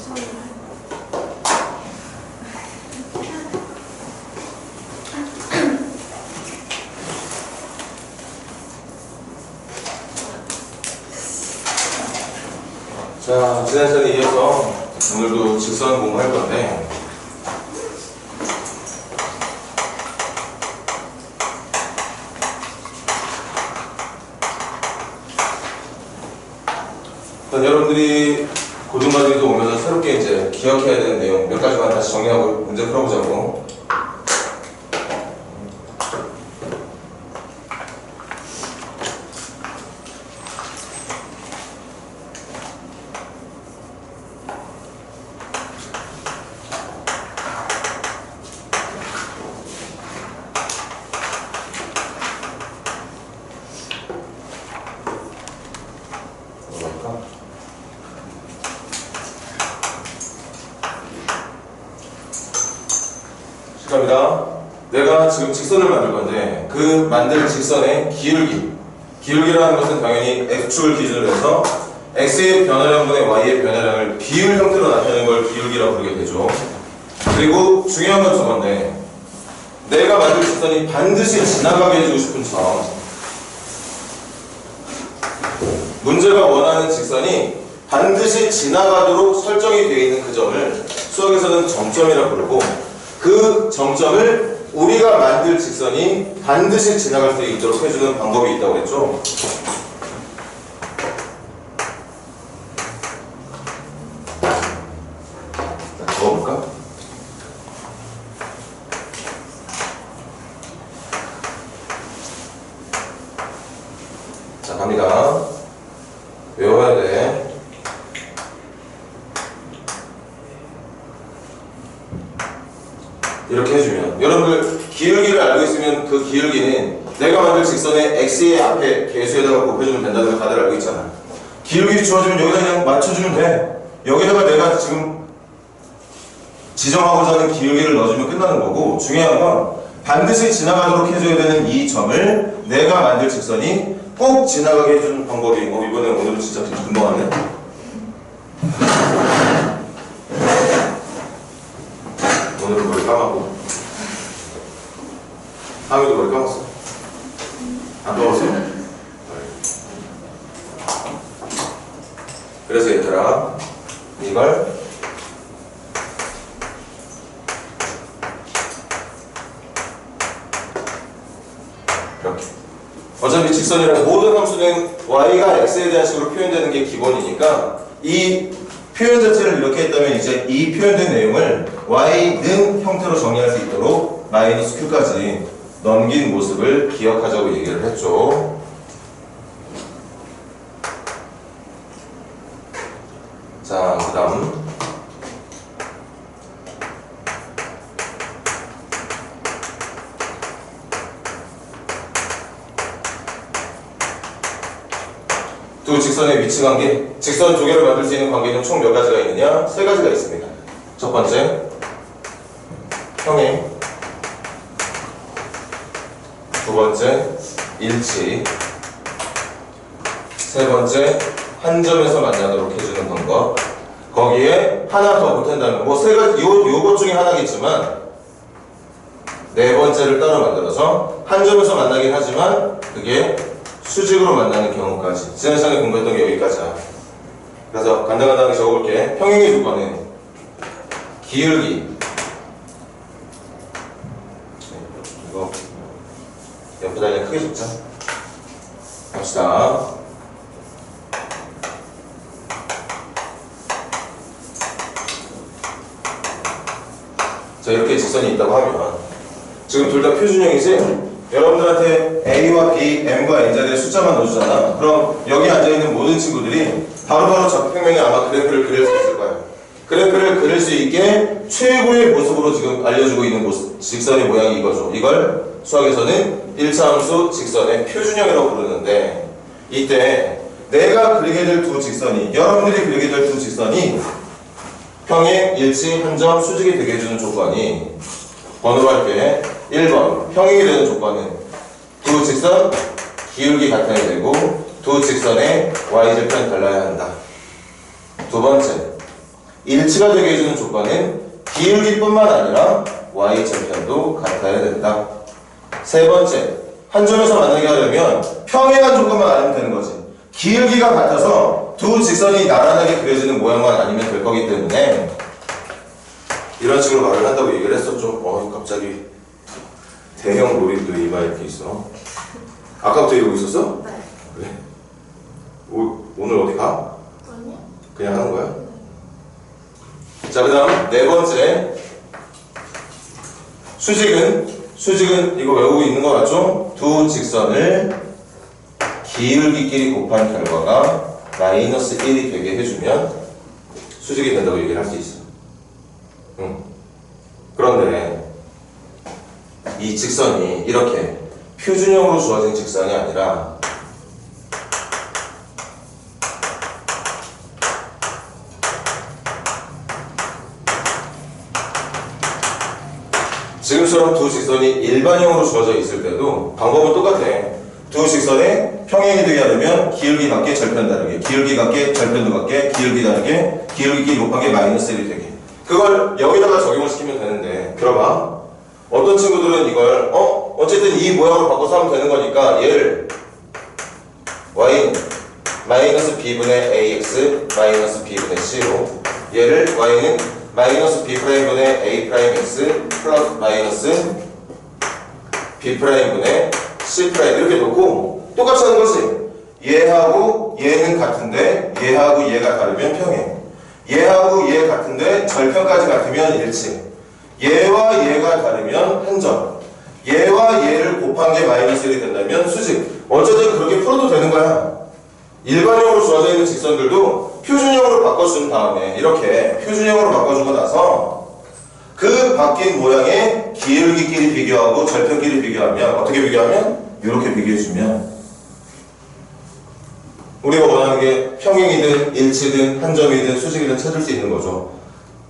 자, 지난 시간에 이어서 오늘도 직선 공부할 건데, 일단 여러분들이 고등반에도 오면서 새롭게 이제 기억해야 되는 내용 몇 가지만 다시 정리하고 문제 풀어보자고. 시작합니다. 내가 지금 직선을 만들 건데 그 만들 직선의 기울기라는 것은 당연히 x축을 기준으로 해서 x의 변화량분의 y의 변화량을 비율 형태로 나타내는 걸 기울기라고 부르게 되죠. 그리고 중요한 건 저건데, 내가 만들 직선이 반드시 지나가게 해주고 싶은 점, 문제가 원하는 직선이 반드시 지나가도록 설정이 되어 있는 그 점을 수학에서는 정점이라고 부르고, 그 정점을 우리가 만들 직선이 반드시 지나갈 수 있도록 해주는 방법이 있다고 했죠. 자, 적어볼까? 자, 갑니다. 외워야 돼. 이렇게 해주면, 여러분들 기울기를 알고 있으면 그 기울기는 내가 만들 직선의 x의 앞에 계수에다가 곱해주면 된다는 걸 다들 알고 있잖아. 기울기 주어지면 여기다 그냥 맞춰주면 돼. 여기다가 내가 지금 지정하고자 하는 기울기를 넣어주면 끝나는 거고, 중요한 건 반드시 지나가도록 해줘야 되는 이 점을 내가 만들 직선이 꼭 지나가게 해주는 방법이, 이번에 오늘은 진짜 금방 하네. 오늘은 머리 감았고, 다음에도 머리 감았어. 안 감았어? 그래서 얘들아, 이걸 이렇게, 어차피 직선이란 모든 함수는 y가 x에 대한 식으로 표현되는 게 기본이니까 이 표현 자체를 이렇게 했다면 이제 이 표현된 내용을 y는 형태로 정리할 수 있도록 마이너스 q까지 넘긴 모습을 기억하자고 얘기를 했죠. 자, 그 다음 두 직선의 위치 관계, 직선 두 개를 만들 수 있는 관계는 총 몇 가지가 있느냐? 세 가지가 있습니다. 첫 번째, 평행. 두 번째, 일치. 세 번째, 한 점에서 만나도록 해주는 방법. 거기에 하나 더 못한다면, 뭐 세 가지, 요것 중에 하나겠지만, 네 번째를 따로 만들어서 한 점에서 만나긴 하지만, 그게 수직으로 만나는 경우까지. 지난 시간에 공부했던 게 여기까지야. 그래서 간단하게 적어볼게. 평행의 조건은 기울기. 이거 옆에다 그냥 크게 적자. 갑시다. 자, 이렇게 직선이 있다고 하면 지금 둘 다 표준형이지? 여러분들한테 A와 B, M과 N자리에 숫자만 넣어주잖아. 그럼 여기 앉아있는 모든 친구들이 바로바로 적평면에 아마 그래프를 그릴 수 있을 거야. 그래프를 그릴 수 있게 최고의 모습으로 지금 알려주고 있는 모습, 직선의 모양이 이거죠. 이걸 수학에서는 1차 함수 직선의 표준형이라고 부르는데, 이때 내가 그리게 될 두 직선이, 여러분들이 그리게 될 두 직선이 평행, 일치, 한 점, 수직이 되게 해주는 조건이, 번호로 할게 1번 평행이 되는 조건은 두 직선 기울기 같아야 되고 두 직선의 y절편 달라야 한다. 두 번째, 일치가 되게 해주는 조건은 기울기뿐만 아니라 y 절편도 같아야 된다. 세 번째, 한 점에서 만나게 하려면 평행한 조건만 알면 되는 거지. 기울기가 같아서 두 직선이 나란하게 그려지는 모양만 아니면 될 거기 때문에 이런 식으로 말을 한다고 얘기를 했었죠. 갑자기 대형 놀이도 이마에 이렇게 있어. 아까부터 이러고 있었어? 네. 그래? 오늘 어디 가? 아니요. 그냥 하는 거야? 자, 그 다음 네 번째, 수직은 이거 외우고 있는 거 맞죠? 두 직선을 기울기끼리 곱한 결과가 마이너스 1이 되게 해주면 수직이 된다고 얘기를 할 수 있어. 그런데 이 직선이 이렇게 표준형으로 주어진 직선이 아니라 지금처럼 두 직선이 일반형으로 주어져 있을 때도 방법은 똑같아. 두 직선에 평행이 되게 하려면 기울기 같게 절편 다르게, 기울기 같게 절편도 같게, 기울기 다르게, 기울기끼리 곱하기 마이너스 1이 되게. 그걸 여기다가 적용을 시키면 되는데, 들어봐. 어떤 친구들은 이걸 어쨌든 이 모양으로 바꿔서 하면 되는 거니까 얘를 y는 마이너스 b분의 ax 마이너스 b분의 c로, 얘를 y는 마이너스 b'분의 a'x 플러스 마이너스 b'분의 c' 이렇게 놓고 똑같이 하는 거지. 얘하고 얘는 같은데 얘하고 얘가 다르면 평행, 얘하고 얘 같은데 절편까지 같으면 일치, 얘와 얘가 다르면 한 점, 얘와 얘를 곱한 게 마이너스 1이 된다면 수직. 어쨌든 그렇게 풀어도 되는 거야. 일반형으로 주어져 있는 직선들도 표준형으로 바꿔준 다음에 이렇게 표준형으로 바꿔주고 나서 그 바뀐 모양의 기울기끼리 비교하고 절편끼리 비교하면 어떻게 비교하면? 이렇게 비교해주면 우리가 원하는 게 평행이든 일치든 한 점이든 수직이든 찾을 수 있는 거죠.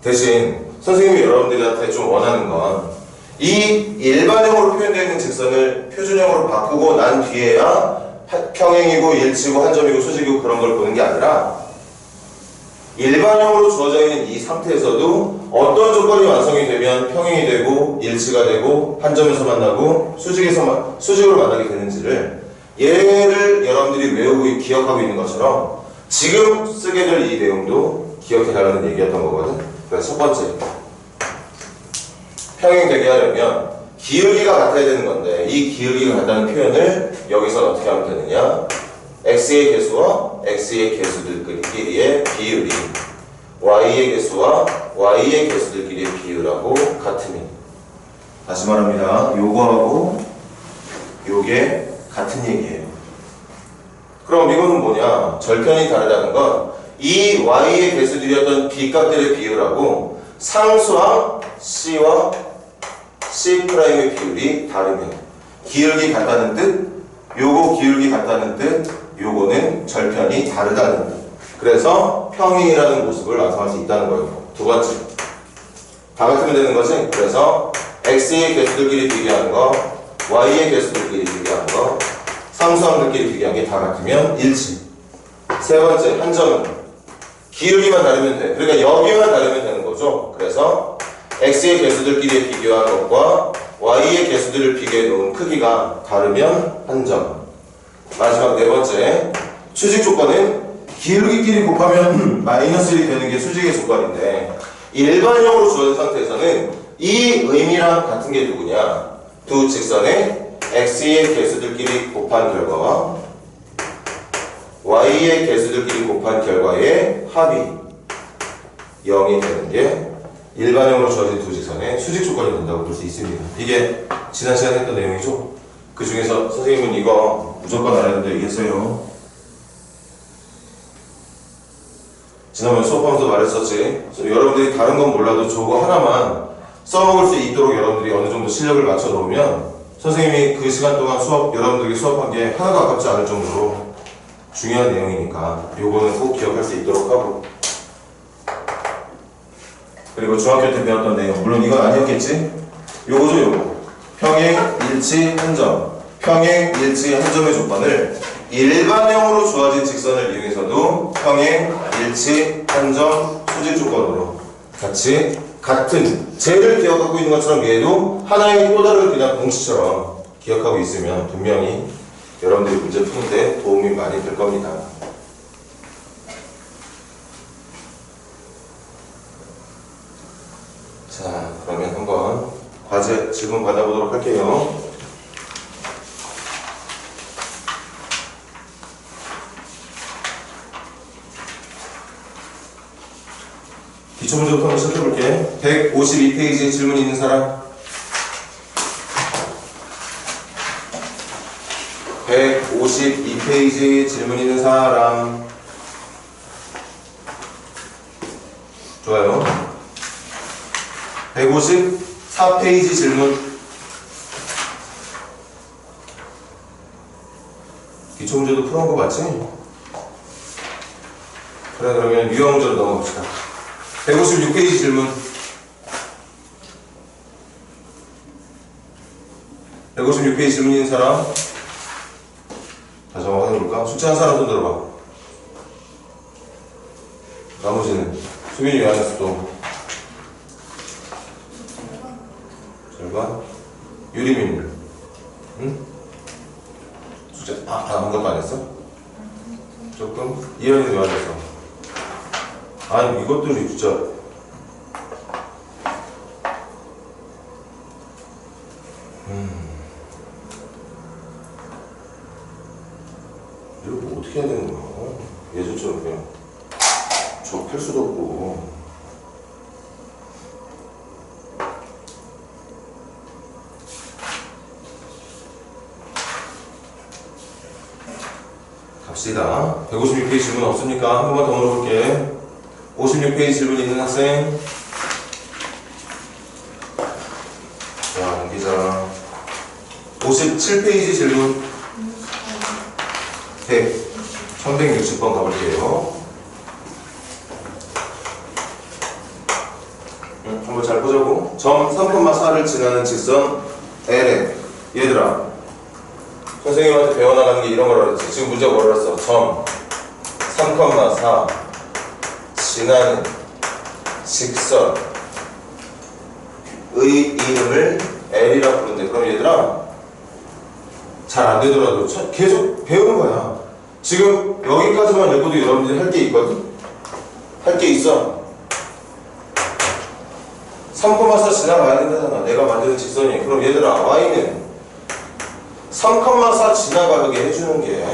대신 선생님이 여러분들한테 좀 원하는 건 이 일반형으로 표현되어 있는 직선을 표준형으로 바꾸고 난 뒤에야 평행이고 일치고 한 점이고 수직이고 그런 걸 보는 게 아니라 일반형으로 주어져 있는 이 상태에서도 어떤 조건이 완성이 되면 평행이 되고 일치가 되고 한 점에서 만나고 수직으로 만나게 되는지를 얘를 여러분들이 외우고 기억하고 있는 것처럼 지금 쓰게 될 이 내용도 기억해달라는 얘기였던 거거든. 그래서 첫 번째, 평행되게 하려면 기울기가 같아야 되는 건데 이 기울기가 같다는 표현을 여기서 어떻게 하면 되느냐, x의 개수와 x의 개수들끼리의 비율이 y의 개수와 y의 개수들끼리의 비율하고 같으면, 다시 말합니다. 요거하고 요게 같은 얘기예요. 그럼 이거는 뭐냐, 절편이 다르다는 건 이 y의 개수들이었던 b값들의 비율하고 상수항 c와 C'의 비율이 다르면 기울기 같다는 뜻, 요거 기울기 같다는 뜻, 요거는 절편이 다르다는 뜻. 그래서 평행이라는 모습을 나타낼 수 있다는 거예요. 두 번째, 다 같으면 되는 거지. 그래서 x의 개수들끼리 비교하는 거, y의 개수들끼리 비교하는 거, 상수항들끼리 비교한 게 다 같으면 일치. 세 번째, 한 점은 기울기만 다르면 돼. 그러니까 여기만 다르면 되는 거죠. 그래서 x의 개수들끼리 비교한 것과 y의 개수들을 비교해 놓은 크기가 다르면 한 점. 마지막 네 번째, 수직 조건은 기울기끼리 곱하면 마이너스 1이 되는 게 수직의 조건인데 일반형으로 주어진 상태에서는 이 의미랑 같은 게 누구냐, 두 직선의 x의 개수들끼리 곱한 결과와 y의 개수들끼리 곱한 결과의 합이 0이 되는 게 일반형으로 주어진 두 직선의 수직 조건이 된다고 볼 수 있습니다. 이게 지난 시간에 했던 내용이죠. 그 중에서 선생님은 이거 무조건 알아야 된다 얘기했어요. 지난번에 수업하면서 말했었지. 여러분들이 다른 건 몰라도 저거 하나만 써먹을 수 있도록 여러분들이 어느 정도 실력을 맞춰 놓으면 선생님이 그 시간 동안 여러분들에게 수업한 게 하나도 아깝지 않을 정도로 중요한 내용이니까 요거는 꼭 기억할 수 있도록 하고, 그리고 중학교 때 배웠던 내용, 물론 이건 아니었겠지? 요거죠, 요거. 평행, 일치, 한 점. 평행, 일치, 한 점의 조건을 일반형으로 주어진 직선을 이용해서도 평행, 일치, 한 점, 수직 조건으로 같이 같은 쟤를 기억하고 있는 것처럼 얘도 하나의 또 다른 그냥 공식처럼 기억하고 있으면 분명히 여러분들이 문제 푸는데 도움이 많이 될 겁니다. 자, 그러면 한번 과제 질문 받아보도록 할게요. 기초문제부터 한번 시작해볼게. 152페이지에 질문 있는 사람? 152페이지에 질문 있는 사람? 좋아요. 154페이지 질문. 기초문제도 풀어온 거 맞지? 그래, 그러면 유형 문제로 넘어갑시다. 156페이지 질문. 156페이지 질문 있는 사람? 다시 한번 확인해볼까? 숙제한 사람 손 들어봐. 나머지는 수빈이 왜 안 했어 또? 절반? 유리민. 응? 숙제 아무것도 안 했어? 조금? 이현이는 왜 안 했어? 아니 이것들이 진짜 이거 뭐 어떻게 해야 되는 거야? 예전처럼 그냥 저 펼 수도 없고. 갑시다. 156페이지 질문 없습니까? 한 번만 더 물어볼게. 56페이지 질문 있는 학생? 자, 넘기자. 57페이지 질문. 1160번 가볼게요. 한번 잘 보자고. 점 3,4를 지나는 직선 L에 얘들아 선생님한테 배워나가는 게 이런 거라 그랬지. 지금 문제가 뭐라 그랬어? 점 3,4 지나는 직선의 이름을 L이라고 부르는데, 그럼 얘들아 잘 안 되더라도 계속 배우는 거야. 지금 여기까지만 읽어도 여러분들이 할 게 있거든? 할 게 있어. 3,4 지나가야 된다잖아. 내가 만드는 직선이. 그럼 얘들아 Y는 3,4 지나가게 해주는 게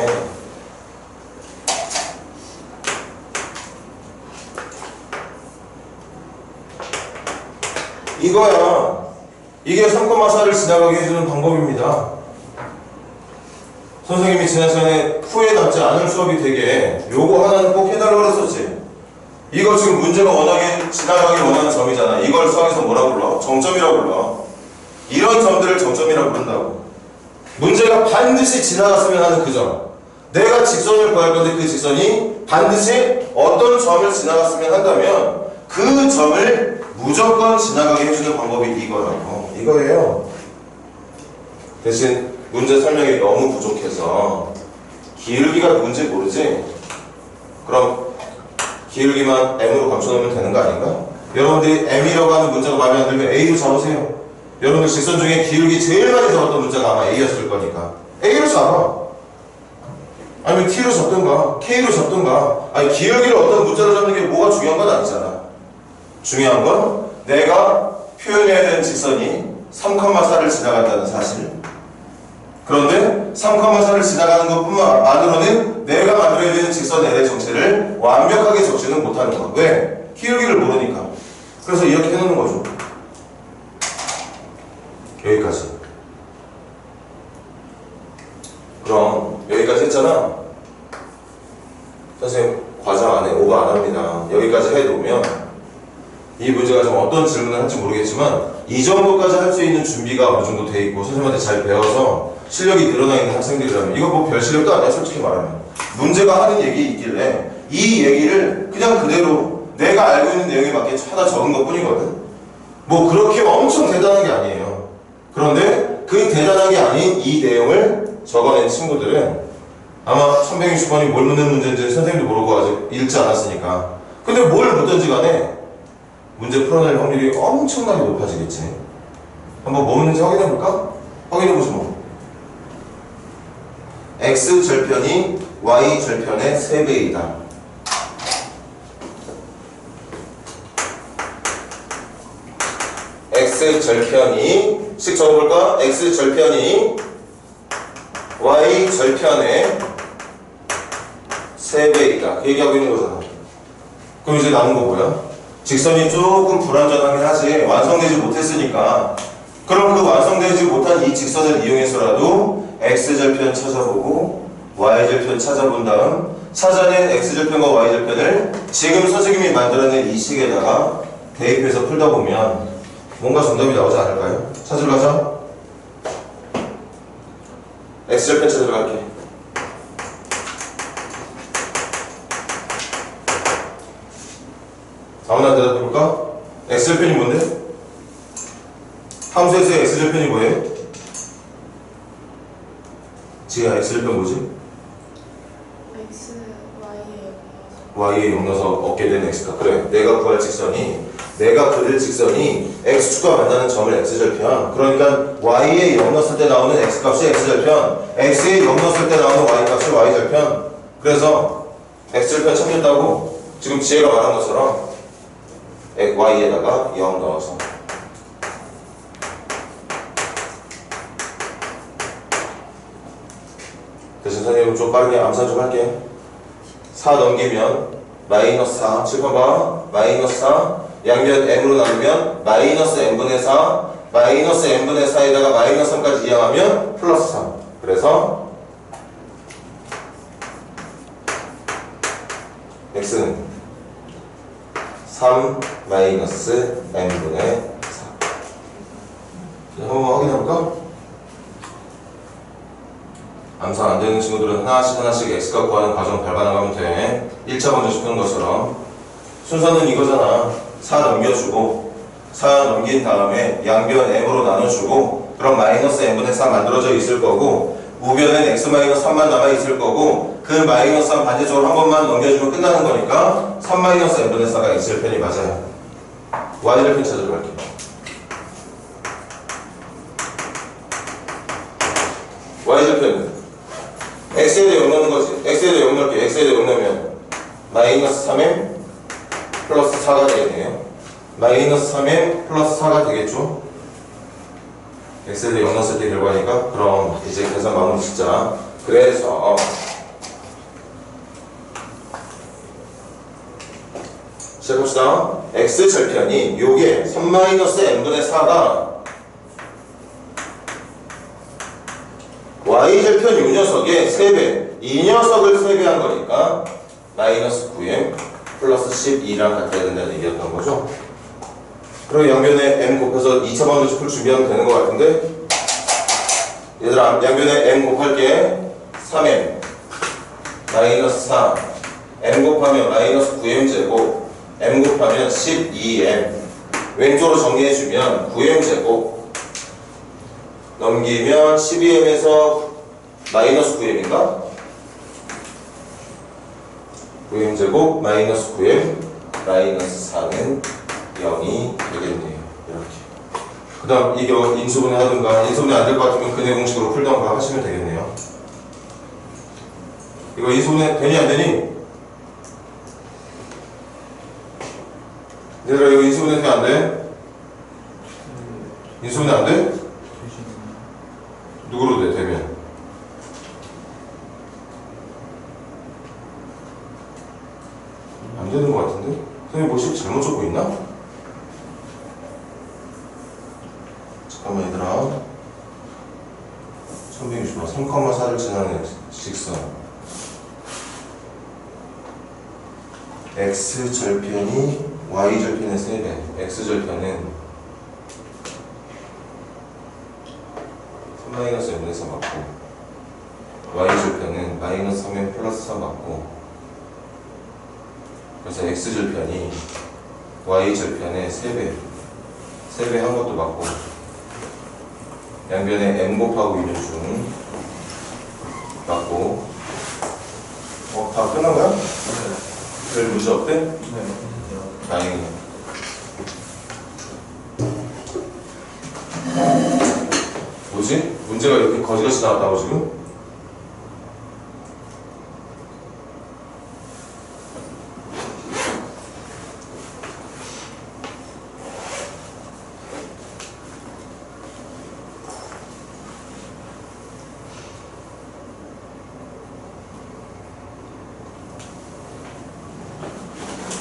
이거야. 이게 3,4를 지나가게 해주는 방법입니다. 선생님이 지난 시간에 후회받지 않을 수업이 되게 요거 하나는 꼭 해달라고 그랬었지. 이거 지금 문제가 워낙에 지나가기 원하는 점이잖아. 이걸 수학에서 뭐라고 불러? 정점이라고 불러. 이런 점들을 정점이라고 부른다고. 문제가 반드시 지나갔으면 하는 그 점. 내가 직선을 구할 건데 그 직선이 반드시 어떤 점을 지나갔으면 한다면 그 점을 무조건 지나가게 해주는 방법이 이거라고. 이거예요. 대신 문제 설명이 너무 부족해서 기울기가 누군지 모르지? 그럼 기울기만 M으로 감춰놓으면 되는 거 아닌가? 여러분들이 M이라고 하는 문제가 마음에 안 들면 A로 잡으세요. 여러분들 직선 중에 기울기 제일 많이 잡았던 문제가 아마 A였을 거니까 A로 잡아. 아니면 T로 잡든가 K로 잡든가. 아니 기울기를 어떤 문자로 잡는 게 뭐가 중요한 건 아니잖아. 중요한 건 내가 표현해야 되는 직선이 3,4를 지나간다는 사실. 그런데 3,4를 지나가는 것뿐만으로는 내가 만들어야 되는 직선 L의 정체를 완벽하게 적지는 못하는 것. 왜? 기울기를 모르니까. 그래서 이렇게 해놓는 거죠. 여기까지. 그럼 여기까지 했잖아. 선생님 과장 안 해. 오버 안 합니다. 여기까지 해놓으면 이 문제가 좀 어떤 질문을 할지 모르겠지만 이 정도까지 할 수 있는 준비가 어느 정도 돼 있고 선생님한테 잘 배워서 실력이 늘어나 있는 학생들이라면 이거 뭐 별 실력도 아니야. 솔직히 말하면 문제가 하는 얘기 있길래 이 얘기를 그냥 그대로 내가 알고 있는 내용에 맞게 하나 적은 것 뿐이거든. 뭐 그렇게 엄청 대단한 게 아니에요. 그런데 그 대단한 게 아닌 이 내용을 적어낸 친구들은 아마 1160번이 뭘 묻는 문제인지 선생님도 모르고 아직 읽지 않았으니까 근데 뭘 묻든지 간에 문제 풀어낼 확률이 엄청나게 높아지겠지. 한번 뭐 묻는지 확인해볼까? 확인해보지 뭐. x 절편이 y 절편의 3배이다. x 절편이 식 적어볼까? x 절편이 y 절편의 3배이다. 그 얘기하고 있는 거잖아. 그럼 이제 남은 거 뭐야? 직선이 조금 불완전하긴 하지 완성되지 못했으니까 그럼 그 완성되지 못한 이 직선을 이용해서라도 x절편 찾아보고 y절편 찾아본 다음 찾아낸 x절편과 y절편을 지금 선생님이 만들어낸 이 식에다가 대입해서 풀다 보면 뭔가 정답이 나오지 않을까요? 찾으러 가자. x절편 찾으러 갈게. 아무나 대답해볼까? x절편이 뭔데? 함수에서의 x절편이 뭐예요? 지혜야, x절편 뭐지? x, y에 y에 0 넣어서 얻게 된 x가 그래 내가 구할 직선이 내가 그릴 직선이 x축과 만나는 점을 x절편 그러니까 y에 0 넣었을 때 나오는 x값이 x절편 x에 0 넣었을 때 나오는 y값이 y절편 그래서 x절편 찾겠다고 지금 지혜가 말한 것처럼 y에다가 0 넣어서 대신 선생님 좀 빠르게 암산 좀 할게. 4 넘기면 마이너스 4 칠판 봐. 마이너스 4 양변 m으로 나누면 마이너스 n분의 4 마이너스 n분의 4에다가 마이너스 3까지 이항하면 플러스 3 그래서 x는 3 마이너스 n분의 4 한번 확인해볼까? 암산 안되는 친구들은 하나씩 x값 구하는 과정 밟아나가면 돼. 1차 먼저 짚은 것처럼 순서는 이거잖아. 4 넘겨주고 4 넘긴 다음에 양변 m으로 나눠주고 그럼 마이너스 n분의 4 만들어져 있을 거고 우변엔 x-3만 남아있을 거고 그 마이너스 3 반대쪽으로 한 번만 넘겨주면 끝나는 거니까 3 마이너스 n분의 4가 x절편이 맞아요. y절편 찾으러 갈게요. y절편은 x에다 0 넣는 거지. x에다 0 넣을게. x에다 0 넣으면 마이너스 3m 플러스 4가 되겠네요. 마이너스 3m 플러스 4가 되겠죠. x에다 0 넣었을 때 결과니까 그럼 이제 계산 마무리 짓자. 그래서 시작합시다. x절편이 요게 3-n분의 4가 y절편 요 녀석의 3배 이 녀석을 3배한 거니까 마이너스 9m 플러스 12랑 같아야 된다는 얘기였던 거죠. 그럼 양변에 m 곱해서 2차 방정식 풀 준비하면 되는 것 같은데 얘들아 양변에 m 곱할게 3m 마이너스 4 m 곱하면 마이너스 9m제곱 m 곱하면 12m 왼쪽으로 정리해주면 9m제곱 넘기면 12m에서 마이너스 9m인가? 9m제곱 마이너스 9m 마이너스 4는 0이 되겠네요. 이렇게. 그 다음 이거 인수분해 하든가 인수분해 안 될 것 같으면 근해 공식으로 풀던가 하시면 되겠네요. 이거 인수분해 되니 안 되니? 얘들아 이거 인수분해 되면 안 돼? 인수분해 안 돼? 누구로 돼? 되면 안 되는 것 같은데? 선생님 뭐 식 잘못 적고 있나? 잠깐만 얘들아 1160번 3,4를 지나는 직선 x절편이 y절편의 3배 x절편은 3-n분의 4 맞고 y절편은 마이너스 3m 플러스 4 맞고 그래서 x절편이 y절편의 3배 한 것도 맞고 양변에 m 곱하고 있는 중 맞고 다 끝난 거야? 별 문제 없대? 네. 다행이네. 뭐지? 문제가 이렇게 거지같이 나왔다고 지금?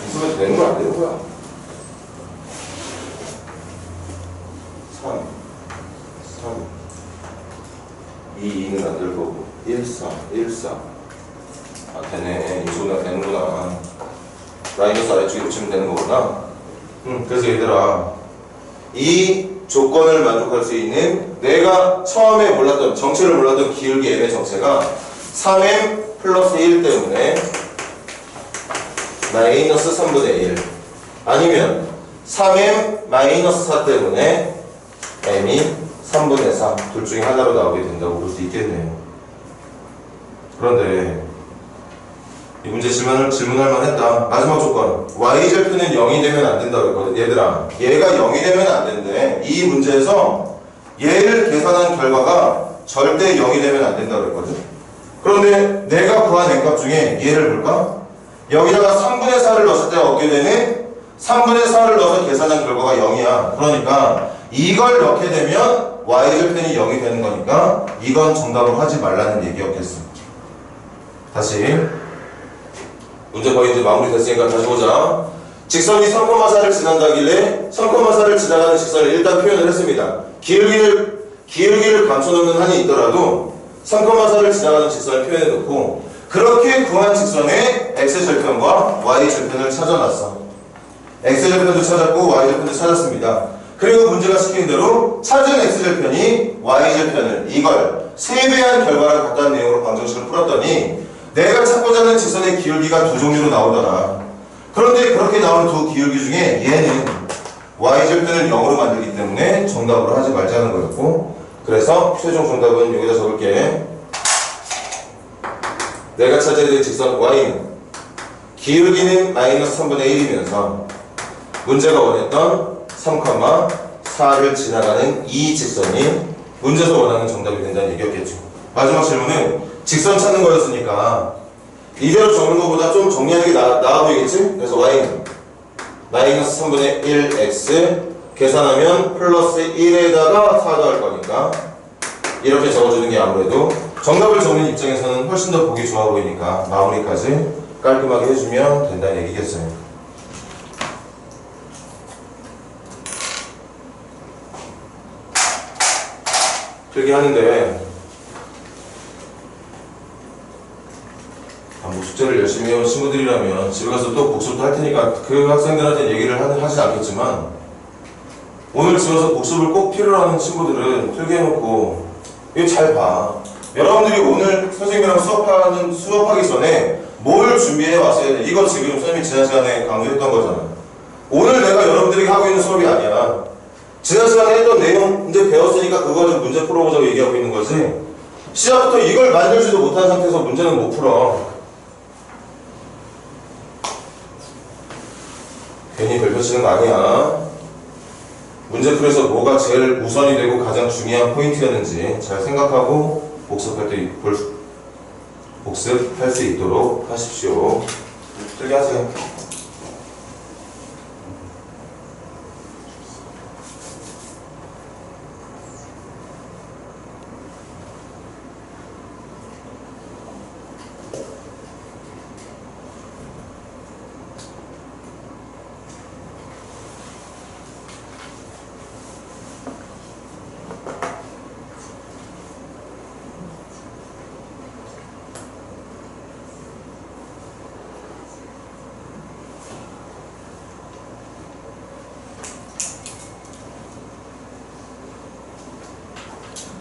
있으면 되는 거야, 안 되는 거야? 3 2는 안 될 거고 1 4 아 되네. 이 소리가 되는구나. 마이너스 아래쪽에 붙이면 되는 거구나. 그래서 얘들아, 이 조건을 만족할 수 있는 내가 처음에 몰랐던, 정체를 몰랐던 기울기 m의 정체가 3m 플러스 1 때문에 마이너스 3분의 1, 아니면 3m 마이너스 4 때문에 m이 3분의 4, 둘 중에 하나로 나오게 된다고 볼 수 있겠네요. 그런데 이 문제 질문할 만했다. 마지막 조건, y절편은 0이 되면 안 된다고 했거든. 얘들아, 얘가 0이 되면 안 된대. 이 문제에서 얘를 계산한 결과가 절대 0이 되면 안 된다고 했거든. 그런데 내가 구한 n값 중에 얘를 볼까? 여기다가 3분의 4를 넣었을 때 얻게 되는 3분의 4를 넣어서 계산한 결과가 0이야. 그러니까 이걸 넣게 되면 y절편이 0이 되는 거니까 이건 정답으로 하지 말라는 얘기였겠어. 다시 문제 거의 이제 마무리 됐으니까 다시 보자. 직선이 3,4를 지난다길래 3,4를 지나가는 직선을 일단 표현을 했습니다. 기울기를 감춰놓는 한이 있더라도 3,4를 지나가는 직선을 표현해 놓고, 그렇게 구한 직선의 x절편과 y절편을 찾아놨어. x절편도 찾았고 y절편도 찾았습니다. 그리고 문제가 시킨 대로 찾은 x절편이 y절편을 이걸 3배한 결과를 갖다는 내용으로 방정식을 풀었더니 내가 찾고자 하는 직선의 기울기가 두 종류로 나오더라. 그런데 그렇게 나오는 두 기울기 중에 얘는 y절편을 0으로 만들기 때문에 정답으로 하지 말자는 거였고, 그래서 최종 정답은 여기다 적을게. 내가 찾아야 될 직선 y는 기울기는 마이너스 3분의 1이면서 문제가 원했던 3,4를 지나가는 이 직선이 문제에서 원하는 정답이 된다는 얘기였겠죠. 마지막 질문은 직선 찾는 거였으니까 이대로 적는 것보다 좀 정리하는 게 나아 보이겠지? 그래서 y는 마이너스 3분의 1x 계산하면 플러스 1에다가 4 더할 거니까 이렇게 적어주는 게 아무래도 정답을 적는 입장에서는 훨씬 더 보기 좋아 보이니까 마무리까지 깔끔하게 해주면 된다는 얘기겠어요. 필기하는데 뭐 숙제를 열심히 해온 친구들이라면 집에 가서 또 복습도 할 테니까 그 학생들한테 얘기를 하진 않겠지만, 오늘 집에 와서 복습을 꼭 필요로 하는 친구들은 필기해놓고 이거 잘 봐. 여러분들이 오늘 선생님이랑 수업하기 전에 뭘 준비해 왔어야 돼? 이거 지금 선생님이 지난 시간에 강조했던 거잖아. 오늘 내가 여러분들에게 하고 있는 수업이 아니야. 지난 시간에 했던 내용 이제 배웠으니까 그거 좀 문제 풀어보자고 얘기하고 있는 거지. 시작부터 이걸 만들지도 못한 상태에서 문제는 못 풀어. 괜히 별표 치는 거 아니야. 문제 풀에서 뭐가 제일 우선이 되고 가장 중요한 포인트였는지 잘 생각하고 복습할 수 있도록 하십시오. 저기 하세요.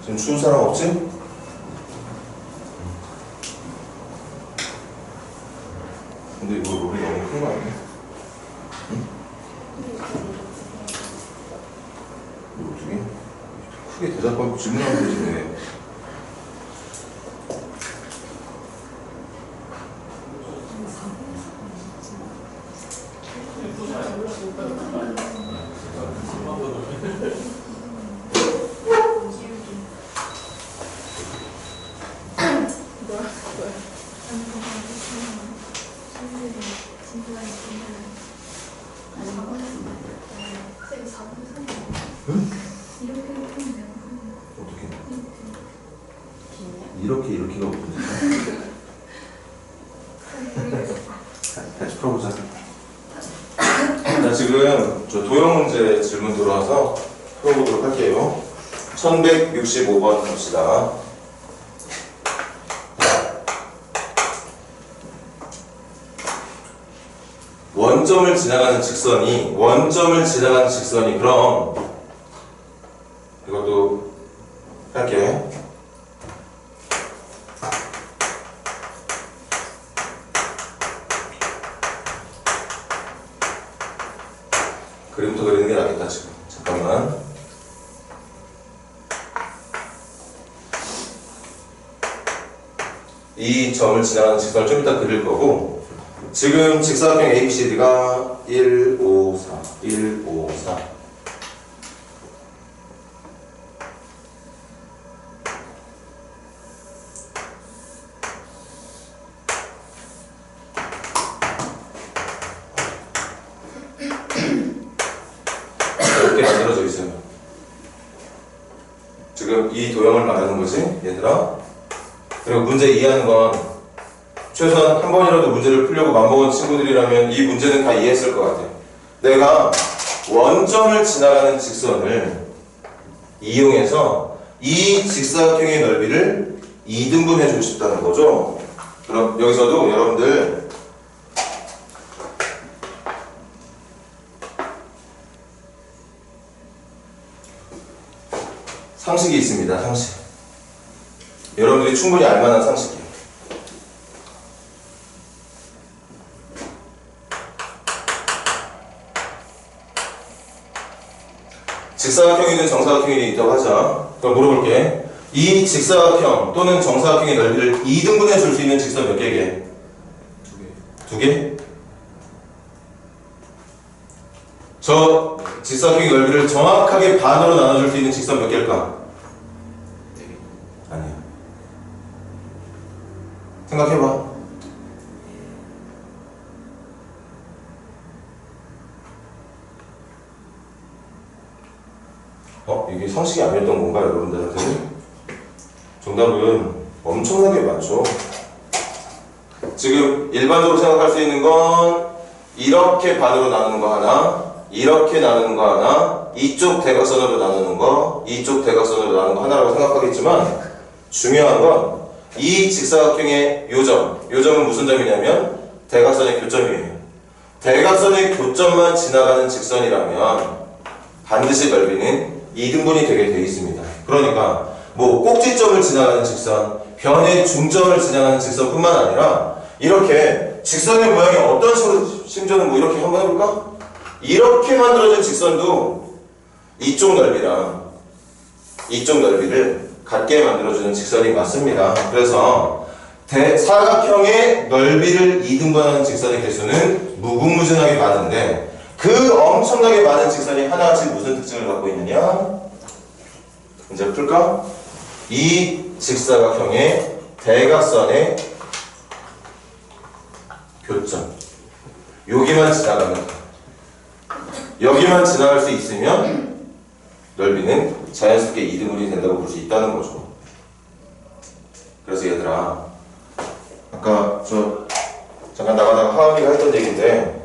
지금 추운 사람 없지? 근데 이거 롤이 너무 큰 거 아니야? 응? 이거 어떻게? 크게 대답하고 질문하면 되지 왜? 어떻게? 기냐? 이렇게가 무슨 다시 풀어보자. 자, 지금 저 도형 문제 질문 들어와서 풀어보도록 할게요. 1165번 갑시다. 원점을 지나가는 직선이 그럼 이것도 할게. 그림부터 그리는 게 낫겠다 지금. 잠깐만. 이 점을 지나가는 직선을 좀 이따 그릴 거고, 지금 직사각형 ABCD가 1, 5, 4, 1, 5, 4. 이렇게 만들어져 있어요. 지금 이 도형을 말하는 거지, 얘들아. 그리고 문제 이해하는 건 최소한 한 번이라도 문제를 풀려고 맘먹은 친구들이라면 이 문제는 다 이해했을 것 같아요. 내가 원점을 지나가는 직선을 이용해서 이 직사각형의 넓이를 2등분 해주고 싶다는 거죠. 그럼 여기서도 여러분들 상식이 있습니다. 상식. 여러분들이 충분히 알만한 상식이에요. 직사각형이든 정사각형이 있다고 하자. 그럼 물어볼게. 이 직사각형 또는 정사각형의 넓이를 2등분해 줄 수 있는 직선 몇 개게? 두 개? 저 직사각형의 넓이를 정확하게 반으로 나눠줄 수 있는 직선 몇 개일까? 아니야. 생각해봐. 이게 상식이 아니었던 건가, 여러분들한테? 정답은 엄청나게 많죠. 지금 일반적으로 생각할 수 있는 건 이렇게 반으로 나누는 거 하나, 이렇게 나누는 거 하나, 이쪽 대각선으로 나누는 거, 이쪽 대각선으로 나누는 거 하나라고 생각하겠지만, 중요한 건 이 직사각형의 요점은 무슨 점이냐면 대각선의 교점이에요. 대각선의 교점만 지나가는 직선이라면 반드시 넓이는 2등분이 되게 돼 있습니다. 그러니까 뭐 꼭지점을 지나가는 직선, 변의 중점을 지나가는 직선뿐만 아니라 이렇게 직선의 모양이 어떤 식으로, 심지어는 뭐 이렇게 한번 해볼까? 이렇게 만들어진 직선도 이쪽 넓이랑 이쪽 넓이를 같게 만들어주는 직선이 맞습니다. 그래서 사각형의 넓이를 2등분하는 직선의 개수는 무궁무진하게 많은데 그 엄청나게 많은 직선이 하나같이 무슨 특징을 갖고 있느냐? 이제 풀까? 이 직사각형의 대각선의 교점, 여기만 지나갈 수 있으면 넓이는 자연스럽게 2등분이 된다고 볼 수 있다는 거죠. 그래서 얘들아, 아까 저 잠깐 나가다가 하은이가 했던 얘기인데,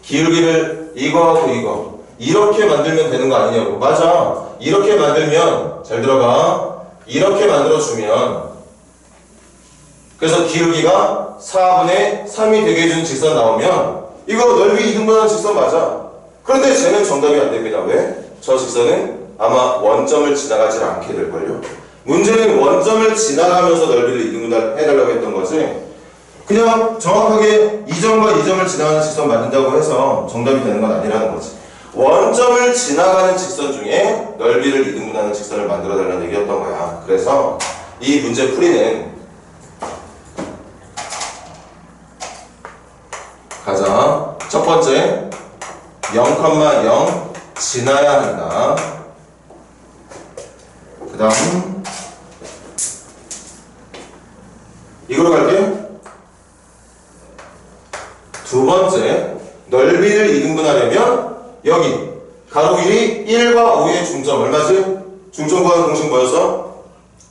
기울기를 이거하고 이거 이렇게 만들면 되는 거 아니냐고. 맞아. 이렇게 만들면, 잘 들어봐, 이렇게 만들어주면, 그래서 기울기가 4분의 3이 되게 해준 직선 나오면 이거 넓이 2등분하는 직선 맞아. 그런데 쟤는 정답이 안 됩니다. 왜? 저 직선은 아마 원점을 지나가지 않게 될걸요. 문제는 원점을 지나가면서 넓이를 2등분 해달라고 했던 거지, 그냥 정확하게 이 점과 이 점을 지나가는 직선 만든다고 해서 정답이 되는 건 아니라는 거지. 원점을 지나가는 직선 중에 넓이를 2등분하는 직선을 만들어 달라는 얘기였던 거야. 그래서 이 문제 풀이는, 가자. 첫 번째, 0,0 지나야 한다. 그 다음 이걸로 갈게. 두 번째, 넓이를 2등분하려면 여기 가로 길이 1과 5의 중점 얼마지? 중점 구하는 공식 뭐였어?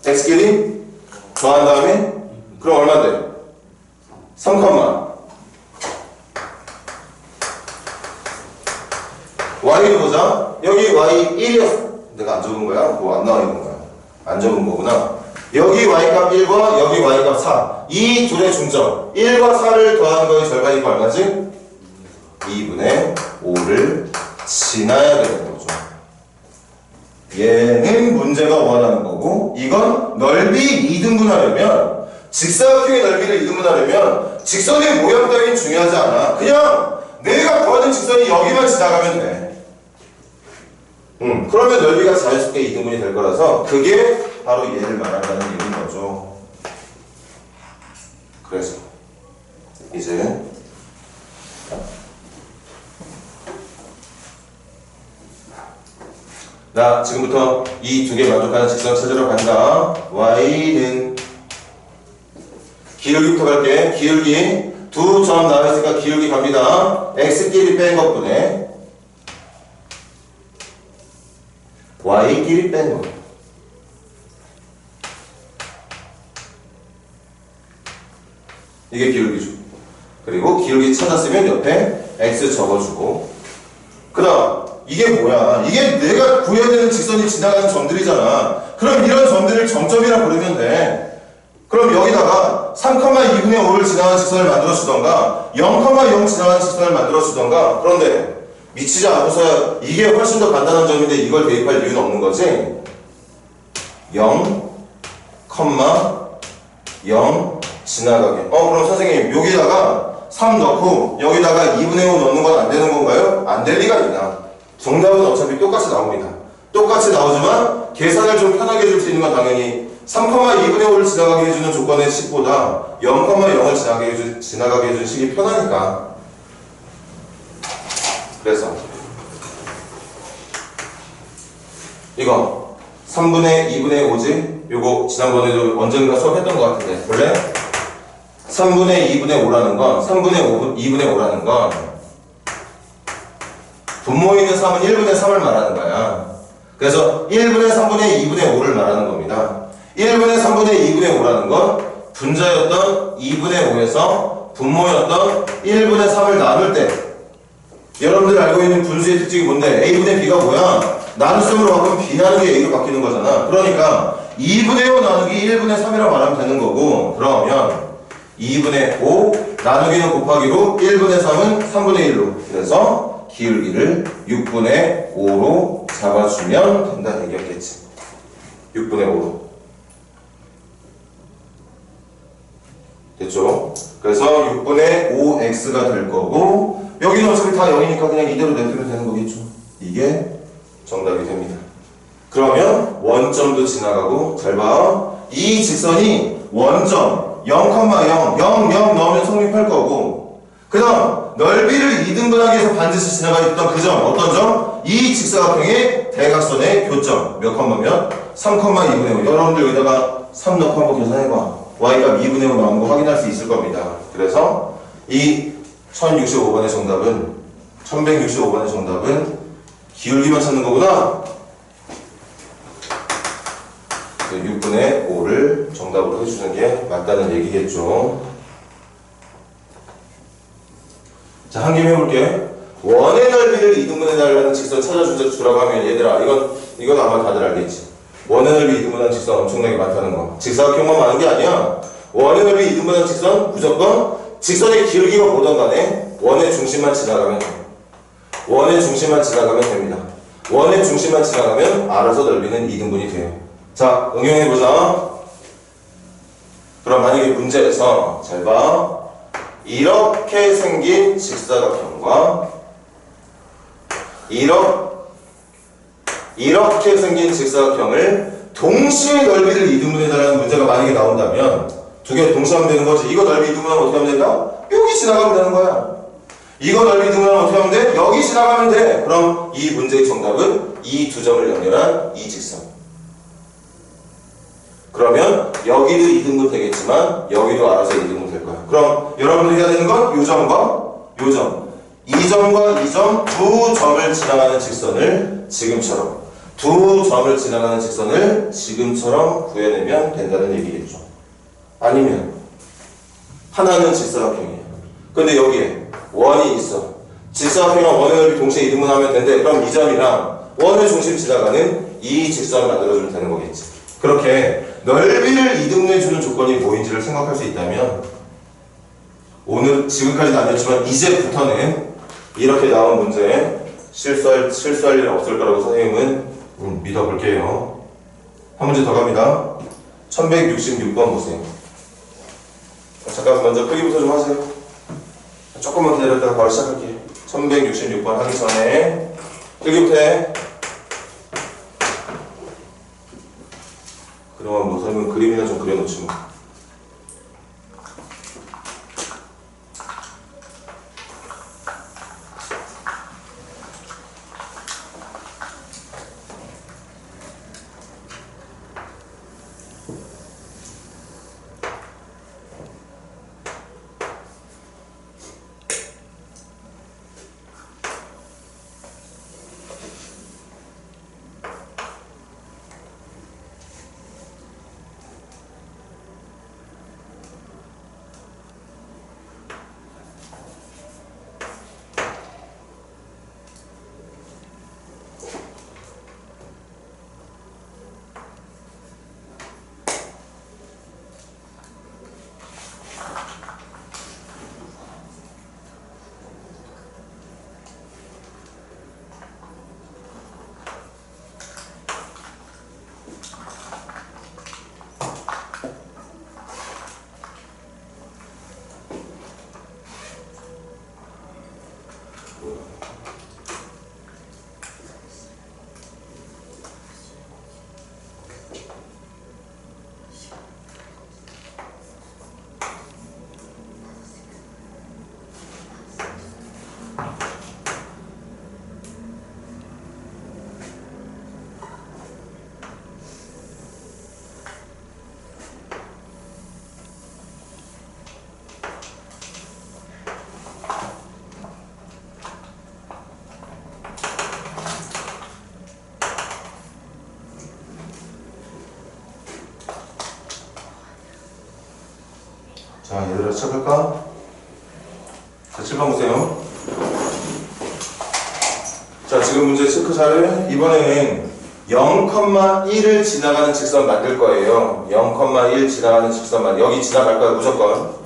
x끼리 더한 다음에 그럼 얼마인데? 3, y를 보자. 여기 y 1이었어. 내가 안 적은 거야? 뭐 안 나와 있는 거야? 안 적은 거구나. 여기 y값 1과 여기 y값 4. 이 둘의 중점 1과 4를 더한 거의 절반이니까 얼마지? 2분의 5를 지나야 되는 거죠. 얘는 문제가 원하는 거고, 이건 넓이 2등분하려면, 직사각형의 넓이를 2등분하려면 직선의 모양 따위는 중요하지 않아. 그냥 내가 구하는 직선이 여기만 지나가면 돼. 그러면 넓이가 자연스럽게 2등분이 될 거라서 그게 바로 얘를 말한다는 얘기인 거죠. 그래서 이제 나 지금부터 이 두 개 만족하는 직선 찾으러 간다. y는 기울기부터 갈게. 기울기 두 점 나와있으니까 기울기 갑니다. x끼리 뺀 것분에 y끼리 뺀 것. 이게 기울기죠. 그리고 기울기 찾았으면 옆에 x 적어주고, 그 다음 이게 뭐야? 이게 내가 구해야 되는 직선이 지나가는 점들이잖아. 그럼 이런 점들을 점점이라 부르면 돼. 그럼 여기다가 3,2분의 5를 지나가는 직선을 만들어주던가 0,0 지나가는 직선을 만들어주던가. 그런데 미치지 않고서 이게 훨씬 더 간단한 점인데 이걸 대입할 이유는 없는 거지. 0, 0 지나가게. 그럼 선생님 여기다가 3 넣고 여기다가 2분의 5 넣는 건 안 되는 건가요? 안 될 리가 있나? 정답은 어차피 똑같이 나옵니다. 똑같이 나오지만 계산을 좀 편하게 해줄 수 있는 건 당연히 3,2분의 5를 지나가게 해주는 조건의 식보다 0,0을 지나가게 해주는 식이 편하니까. 그래서 이거 3분의 2분의 5지? 요거 지난번에도 언젠가 수업했던 것 같은데 원래 3분의 2분의 5라는 건 2분의 5라는 건 분모에 있는 3은 1분의 3을 말하는 거야. 그래서 1분의 3분의 2분의 5를 말하는 겁니다. 1분의 3분의 2분의 5라는 건 분자였던 2분의 5에서 분모였던 1분의 3을 나눌 때, 여러분들 알고 있는 분수의 특징이 뭔데? a분의 b가 뭐야? 나눗셈으로 바꾸면 b 나누기 a로 바뀌는 거잖아. 그러니까 2분의 5 나누기 1분의 3이라고 말하면 되는 거고, 그러면 2분의 5 나누기는 곱하기로 1분의 3은 3분의 1로, 그래서 기울기를 6분의 5로 잡아주면 된다는 얘기였겠지. 6분의 5로. 됐죠? 그래서 6분의 5x가 될 거고, 여기는 어차피 다 0이니까 그냥 이대로 내두면 되는 거겠죠. 이게 정답이 됩니다. 그러면 원점도 지나가고, 잘 봐. 이 직선이 원점 0,0, 0 넣으면 성립할 거고, 그 다음 넓이를 2등분하기 위해서 반드시 지나가야 했던 그 점, 어떤 점? 이 직사각형의 대각선의 교점 몇 컴마면? 3,2분의 5. 여러분들 여기다가 3 넣고 한번 계산해봐. y값 2분의 5 나오는 거 확인할 수 있을 겁니다. 그래서 이 1065번의 정답은 1165번의 정답은 기울기만 찾는 거구나. 6분의 5를 정답으로 해주는 게 맞다는 얘기겠죠. 자, 한 개만 해볼게. 원의 넓이를 2등분해달라는 직선 찾아주라고 하면, 얘들아, 이건 아마 다들 알겠지. 원의 넓이 2등분하는 직선 엄청나게 많다는 거. 직사각형만 많은 게 아니야. 원의 넓이 2등분하는 직선 무조건 직선의 기울기가 뭐든 간에 원의 중심만 지나가면 돼. 원의 중심만 지나가면 됩니다. 원의 중심만 지나가면 알아서 넓이는 2등분이 돼요. 자, 응용해보자. 그럼 만약에 문제에서 잘 봐. 이렇게 생긴 직사각형과 이렇게 생긴 직사각형을 동시에 넓이를 2등분해달라는 문제가 만약에 나온다면 두 개 동시에 하면 되는 거지. 이거 넓이 2등분하면 어떻게 하면 된다? 여기 지나가면 되는 거야. 이거 넓이 2등분하면 어떻게 하면 돼? 여기 지나가면 돼. 그럼 이 문제의 정답은 이 두 점을 연결한 이 직선. 그러면 여기도 2등분 되겠지만 여기도 알아서 2등분 될 거야. 그럼 여러분들이 해야 되는 건 요 점과 요 점. 이 점과 이 점 두 점을 지나가는 직선을 지금처럼 구해내면 된다는 얘기겠죠. 아니면 하나는 직사각형이에요. 근데 여기에 원이 있어. 직사각형이랑 원의 넓이 동시에 이등분하면 된대. 그럼 이 점이랑 원의 중심 지나가는 이 직선을 만들어주면 되는 거겠지. 그렇게 넓이를 이등분해주는 조건이 뭐인지를 생각할 수 있다면 오늘 지금까지는 아니었지만 이제부터는 이렇게 나온 문제에 실수할 일 없을 거라고 선생님은 믿어볼게요. 한 문제 더 갑니다. 1166번 보세요. 잠깐 먼저 크기부터 좀 하세요. 조금만 기다렸다가 바로 시작할게요. 1166번 하기 전에 크기부터 해. 그러면 뭐 설명 그림이나 좀 그려놓지 뭐. 자, 얘들아 시작할까? 자, 7번 보세요. 자, 지금 문제 체크 잘해. 이번에는 0,1을 지나가는 직선 만들 거예요. 0,1 지나가는 직선만. 여기 지나갈 거야, 무조건.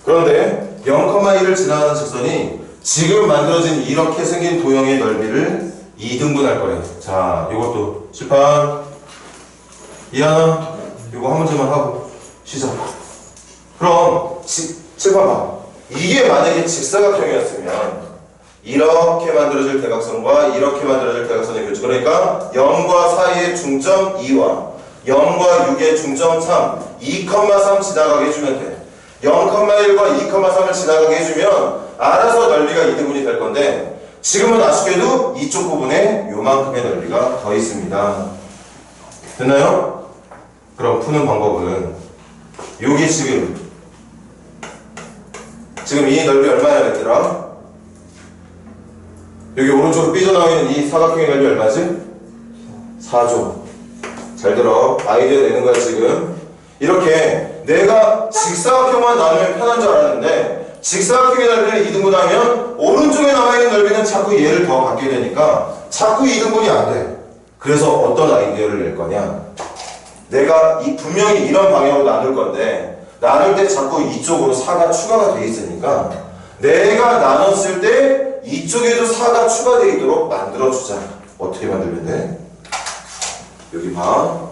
그런데 0,1을 지나가는 직선이 지금 만들어진 이렇게 생긴 도형의 넓이를 2등분할 거예요. 자, 이것도 칠판 이하나 이거 한 문제만 하고 시작. 그럼 칠판 봐. 이게 만약에 직사각형이었으면 이렇게 만들어질 대각선과 이렇게 만들어질 대각선의 교차. 그러니까 0과 4의 중점 2와 0과 6의 중점 3, 2,3 지나가게 해주면 돼. 0,1과 2,3을 지나가게 해주면 알아서 넓이가 2등분이 될 건데 지금은 아쉽게도 이쪽 부분에 요만큼의 넓이가 더 있습니다. 됐나요? 그럼 푸는 방법은 여기 지금 이 넓이 얼마야 얘들아? 여기 오른쪽으로 삐져나와 있는 이 사각형의 넓이 얼마지? 4조. 잘 들어. 아이디어 내는 거야 지금. 이렇게 내가 직사각형만 나누면 편한 줄 알았는데 직사각형의 넓이를 2등분하면 오른쪽에 남아있는 넓이는 자꾸 얘를 더 갖게 되니까 자꾸 2등분이 안 돼. 그래서 어떤 아이디어를 낼 거냐? 내가 분명히 이런 방향으로 나눌 건데 나눌 때 자꾸 이쪽으로 4가 추가가 돼 있으니까 내가 나눴을 때 이쪽에도 4가 추가되어 있도록 만들어주자. 어떻게 만들면 돼? 여기 봐.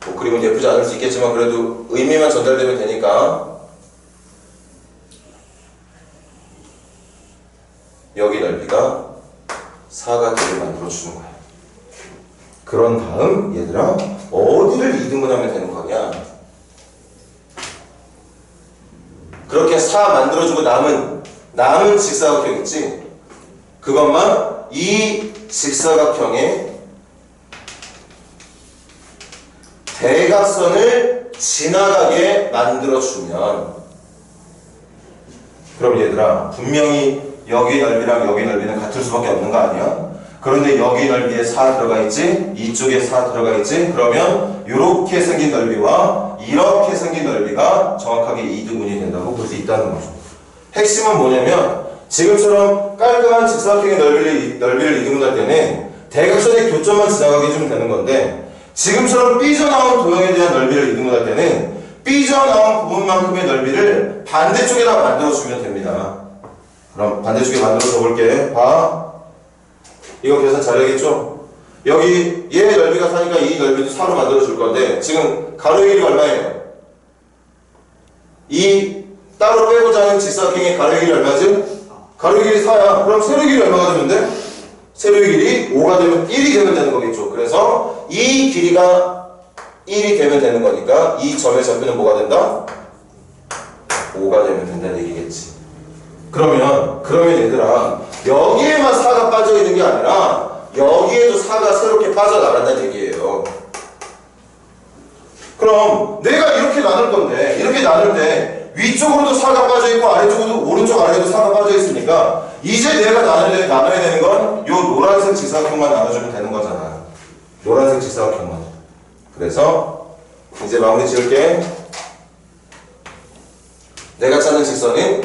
뭐 그림은 예쁘지 않을 수 있겠지만 그래도 의미만 전달되면 되니까 여기 넓이가 4가 되게 만들어주는 거야. 그런 다음 얘들아 어디를 2등분하면 되는 거냐? 그렇게 4 만들어주고 남은 직사각형 있지? 그것만 이 직사각형의 대각선을 지나가게 만들어주면 그럼 얘들아, 분명히 여기 넓이랑 여기 넓이는 같을 수밖에 없는 거 아니야? 그런데 여기 넓이에 4 들어가 있지? 이쪽에 4 들어가 있지? 그러면 이렇게 생긴 넓이와 이렇게 생긴 넓이가 정확하게 이등분이 된다고 볼 수 있다는 거죠. 핵심은 뭐냐면 지금처럼 깔끔한 직사각형의 넓이를 이등분할 때는 대각선의 교점만 지나가게 해주면 되는 건데 지금처럼 삐져나온 도형에 대한 넓이를 이등분할 때는 삐져나온 부분만큼의 넓이를 반대쪽에다 만들어주면 됩니다. 그럼 반대쪽에 만들어서 볼게. 봐. 이거 계산 잘해야겠죠? 여기 얘 넓이가 4니까 이 넓이도 4로 만들어줄 건데 지금 가로의 길이 얼마예요? 이 따로 빼고자 하는 직사각형의 가로의 길이 얼마지? 가로의 길이 4야. 그럼 세로의 길이 얼마가 되면 돼? 세로의 길이 5가 되면 1이 되면 되는 거겠죠. 그래서 이 길이가 1이 되면 되는 거니까 이 점의 좌표는 뭐가 된다? 5가 되면 된다는 얘기겠지. 그러면 얘들아 여기에만 4가 빠져있는 게 아니라 여기에도 4가 새롭게 빠져나간다는 얘기예요. 그럼 내가 이렇게 나눌 건데 이렇게 나눌 때 위쪽으로도 4가 빠져있고 아래쪽으로도 오른쪽 아래에도 4가 빠져있으니까 이제 내가 나눠야 되는 건 요 노란색 직사각형만 나눠주면 되는 거잖아. 노란색 직사각형만. 그래서 이제 마무리 지을게. 내가 찾는 직선은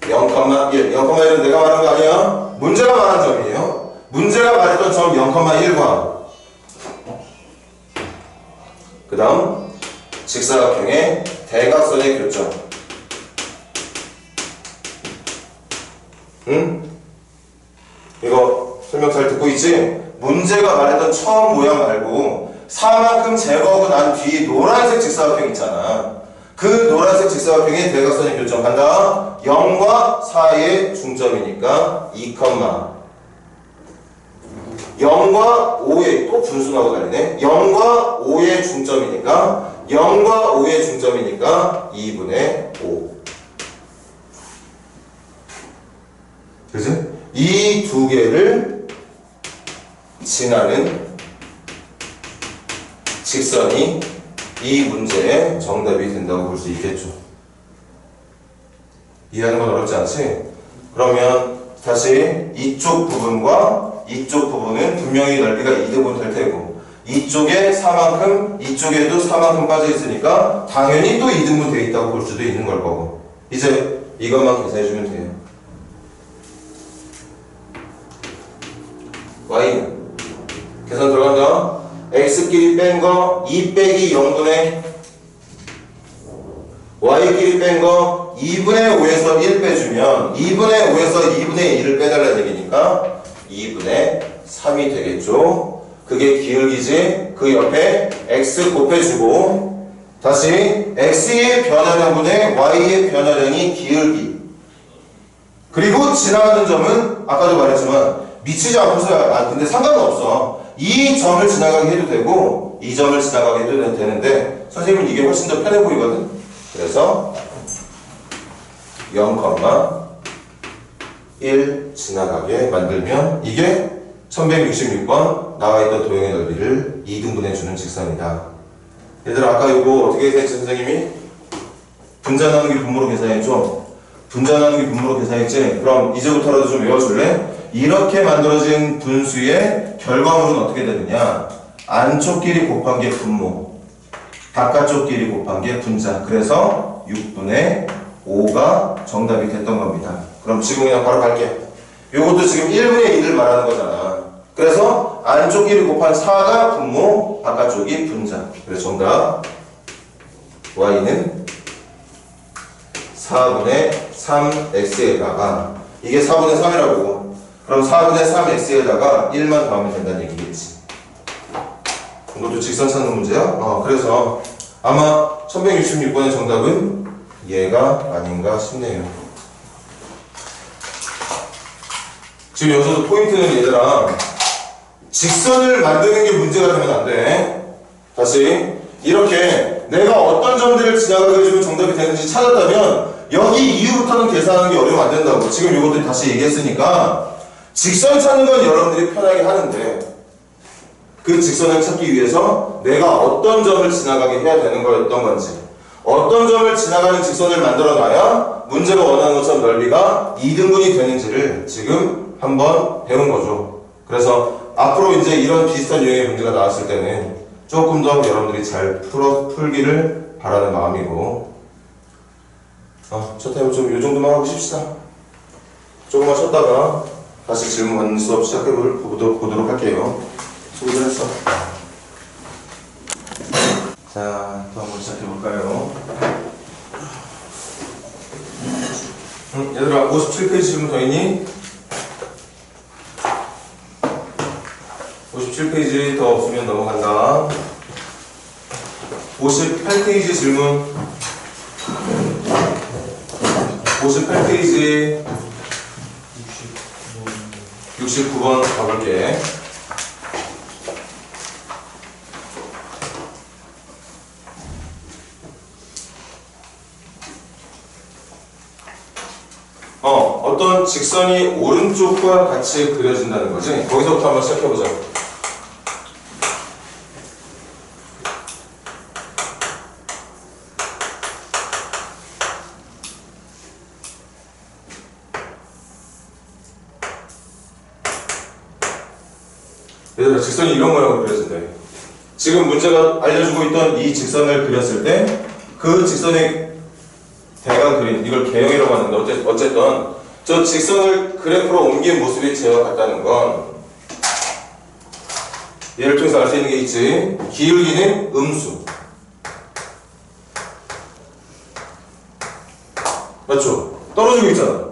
0,1. 0,1은 내가 말한 거 아니야? 문제가 말한 점이에요. 문제가 말했던 점 0,1과 그 다음 직사각형의 대각선의 교점. 응? 이거 설명 잘 듣고 있지? 문제가 말했던 처음 모양 말고 4만큼 제거하고 난 뒤 노란색 직사각형 있잖아. 그 노란색 직사각형의 대각선의 교점 간다. 0과 4의 중점이니까 2, 0과 5의 또 분수하고 달리네. 0과 5의 중점이니까 0과 5의 중점이니까 2분의 5. 그치? 이 두 개를 지나는 직선이 이 문제의 정답이 된다고 볼 수 있겠죠. 이해하는 건 어렵지 않지? 그러면 다시 이쪽 부분과 이쪽 부분은 분명히 넓이가 2등분 될 테고 이쪽에 4만큼 이쪽에도 4만큼 빠져 있으니까 당연히 또 2등분 되어 있다고 볼 수도 있는 걸 거고 이제 이것만 계산해 주면 돼요. y는 계산 들어간다. x끼리 뺀 거 2 빼기 0분의 y끼리 뺀 거 2분의 5에서 1 빼주면 2분의 5에서 2분의 1을 빼달라는 얘기니까 2분의 3이 되겠죠. 그게 기울기지. 그 옆에 x 곱해주고 다시 x의 변화량분의 y의 변화량이 기울기. 그리고 지나가는 점은 아까도 말했지만 미치지 않고서야 근데 상관은 없어. 이 점을 지나가게 해도 되고 이 점을 지나가게 해도 되는데 선생님은 이게 훨씬 더 편해 보이거든. 그래서 0,1 지나가게 만들면 이게 1166번 나와있던 도형의 넓이를 2등분해 주는 직선이다. 얘들아 아까 이거 어떻게 계산했지 선생님이? 분자 나누기 분모로 계산했죠? 분자 나누기 분모로 계산했지? 그럼 이제부터라도 좀 외워줄래? 이렇게 만들어진 분수의 결과물은 어떻게 되느냐? 안쪽 길이 곱한 게 분모, 바깥쪽 길이 곱한 게 분자. 그래서 6분의 5가 정답이 됐던 겁니다. 그럼 지금 그냥 바로 갈게. 요것도 지금 1분의 1을 말하는 거잖아. 그래서 안쪽 길이 곱한 4가 분모, 바깥쪽이 분자. 그래서 정답 y는 4분의 3x에다가 이게 4분의 3이라고. 그럼 4분의 3x에다가 1만 더하면 된다는 얘기겠지. 이것도 직선 찾는 문제야? 그래서 아마 1166번의 정답은 얘가 아닌가 싶네요. 지금 여기서도 포인트는 얘들아 직선을 만드는 게 문제가 되면 안 돼. 다시 이렇게 내가 어떤 점들을 지나가게 해주면 정답이 되는지 찾았다면 여기 이후부터는 계산하는 게 어려우면 안 된다고. 지금 이것들 다시 얘기했으니까 직선 찾는 건 여러분들이 편하게 하는데 그 직선을 찾기 위해서 내가 어떤 점을 지나가게 해야 되는 거였던 건지 어떤 점을 지나가는 직선을 만들어 놔야 문제가 원하는 것처럼 넓이가 2등분이 되는지를 지금 한번 배운 거죠. 그래서 앞으로 이제 이런 비슷한 유형의 문제가 나왔을 때는 조금 더 여러분들이 잘 풀기를 바라는 마음이고, 첫 타임은 좀 이 정도만 하고 쉽시다. 조금만 쉬었다가 다시 질문 받는 수업 시작해 보도록 할게요. 수고들 했어. 자, 또 한번 시작해 볼까요? 얘들아, 57페이지 질문 더 있니? 57페이지 더 없으면 넘어간다. 58페이지 질문. 58페이지 69번 가볼게. 어떤 직선이 오른쪽과 같이 그려진다는 거지. 거기서부터 한번 시작해보자. 얘들아, 직선이 이런 모양으로 그려진대. 지금 문제가 알려주고 있던 이 직선을 그렸을 때 그 직선의 대강 그림, 이걸 개형이라고 하는데 어쨌든 저 직선을 그래프로 옮긴 모습이 제와 같다는 건 얘를 통해서 알 수 있는 게 있지. 기울기는 음수. 맞죠? 떨어지고 있잖아.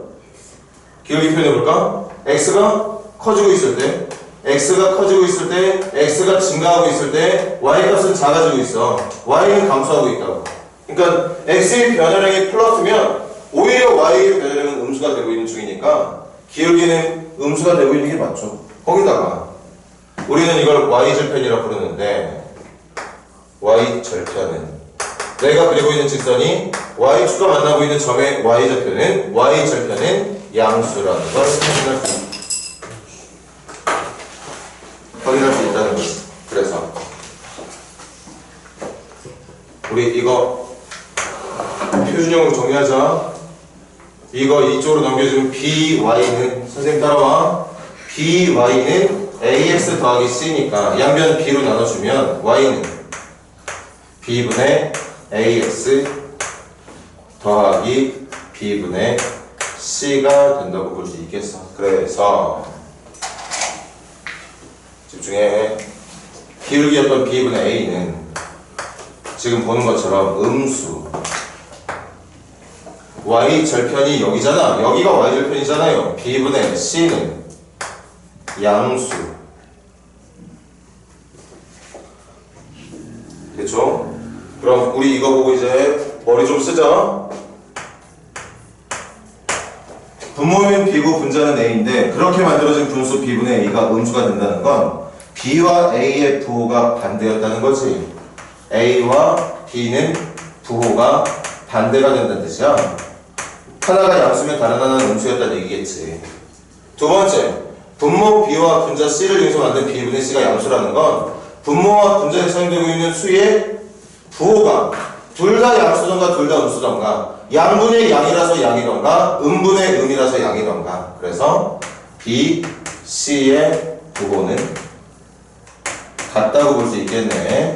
기울기 표현해볼까? x가 커지고 있을 때, x가 커지고 있을 때, x가 증가하고 있을 때 y 값은 작아지고 있어. y는 감소하고 있다고. 그러니까 x의 변화량이 플러스면 오히려 y의 변화량은 음수가 되고 있는 중이니까 기울기는 음수가 되고 있는 게 맞죠. 거기다가 우리는 이걸 y절편이라고 부르는데, y절편은 내가 그리고 있는 직선이 y축과 만나고 있는 점의 y절편은 양수라는 걸 확인할 수 있다는 거지. 그래서 우리 이거 표준형으로 정리하자. 이거 이쪽으로 넘겨주면 by는, 선생님 따라와, by는 ax 더하기 c니까 양변 b로 나눠주면 y는 b분의 ax 더하기 b분의 c가 된다고 볼 수 있겠어. 그래서 집중해. 기울기였던 b분의 a는 지금 보는 것처럼 음수, y절편이 여기잖아. 여기가 y절편이잖아요. b분의 c는 양수. 됐죠? 그럼 우리 이거 보고 이제 머리 좀 쓰자. 분모면 b고 분자는 a인데 그렇게 만들어진 분수 b분의 a가 음수가 된다는 건 b와 a의 부호가 반대였다는 거지. a와 b는 부호가 반대가 된다는 뜻이야. 하나가 양수면 다른 하나는 음수였다는 얘기겠지. 두 번째, 분모 b와 분자 c를 이용해서 만든 b분의 c가 양수라는 건 분모와 분자에 사용되고 있는 수의 부호가 둘 다 양수던가 둘 다 음수던가, 양분의 양이라서 양이던가 음분의 음이라서 양이던가. 그래서 b, c의 부호는 같다고 볼 수 있겠네.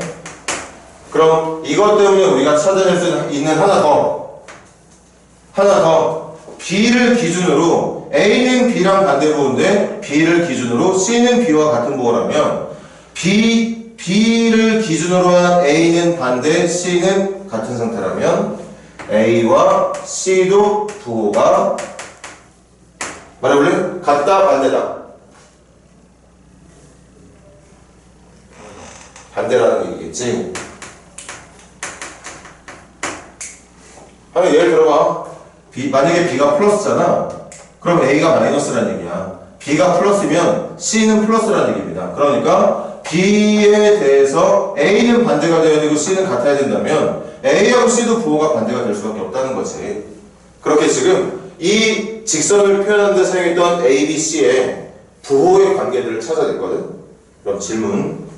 그럼 이것 때문에 우리가 찾아낼 수 있는 하나 더 b를 기준으로 a는 b랑 반대 부호인데 b를 기준으로 c는 b와 같은 부호라면 b를 기준으로 한 a는 반대, c는 같은 상태라면 a와 c도 부호가 말해볼래? 같다, 반대다? 반대라는 얘기겠지. 예를 들어봐. 만약에 b가 플러스잖아. 그럼 a가 마이너스라는 얘기야. b가 플러스면 c는 플러스라는 얘기입니다. 그러니까 b에 대해서 a는 반대가 되어야 되고 c는 같아야 된다면 a하고 c도 부호가 반대가 될 수밖에 없다는 거지. 그렇게 지금 이 직선을 표현하는 데 사용했던 a, b, c의 부호의 관계들을 찾아냈거든. 그럼 질문.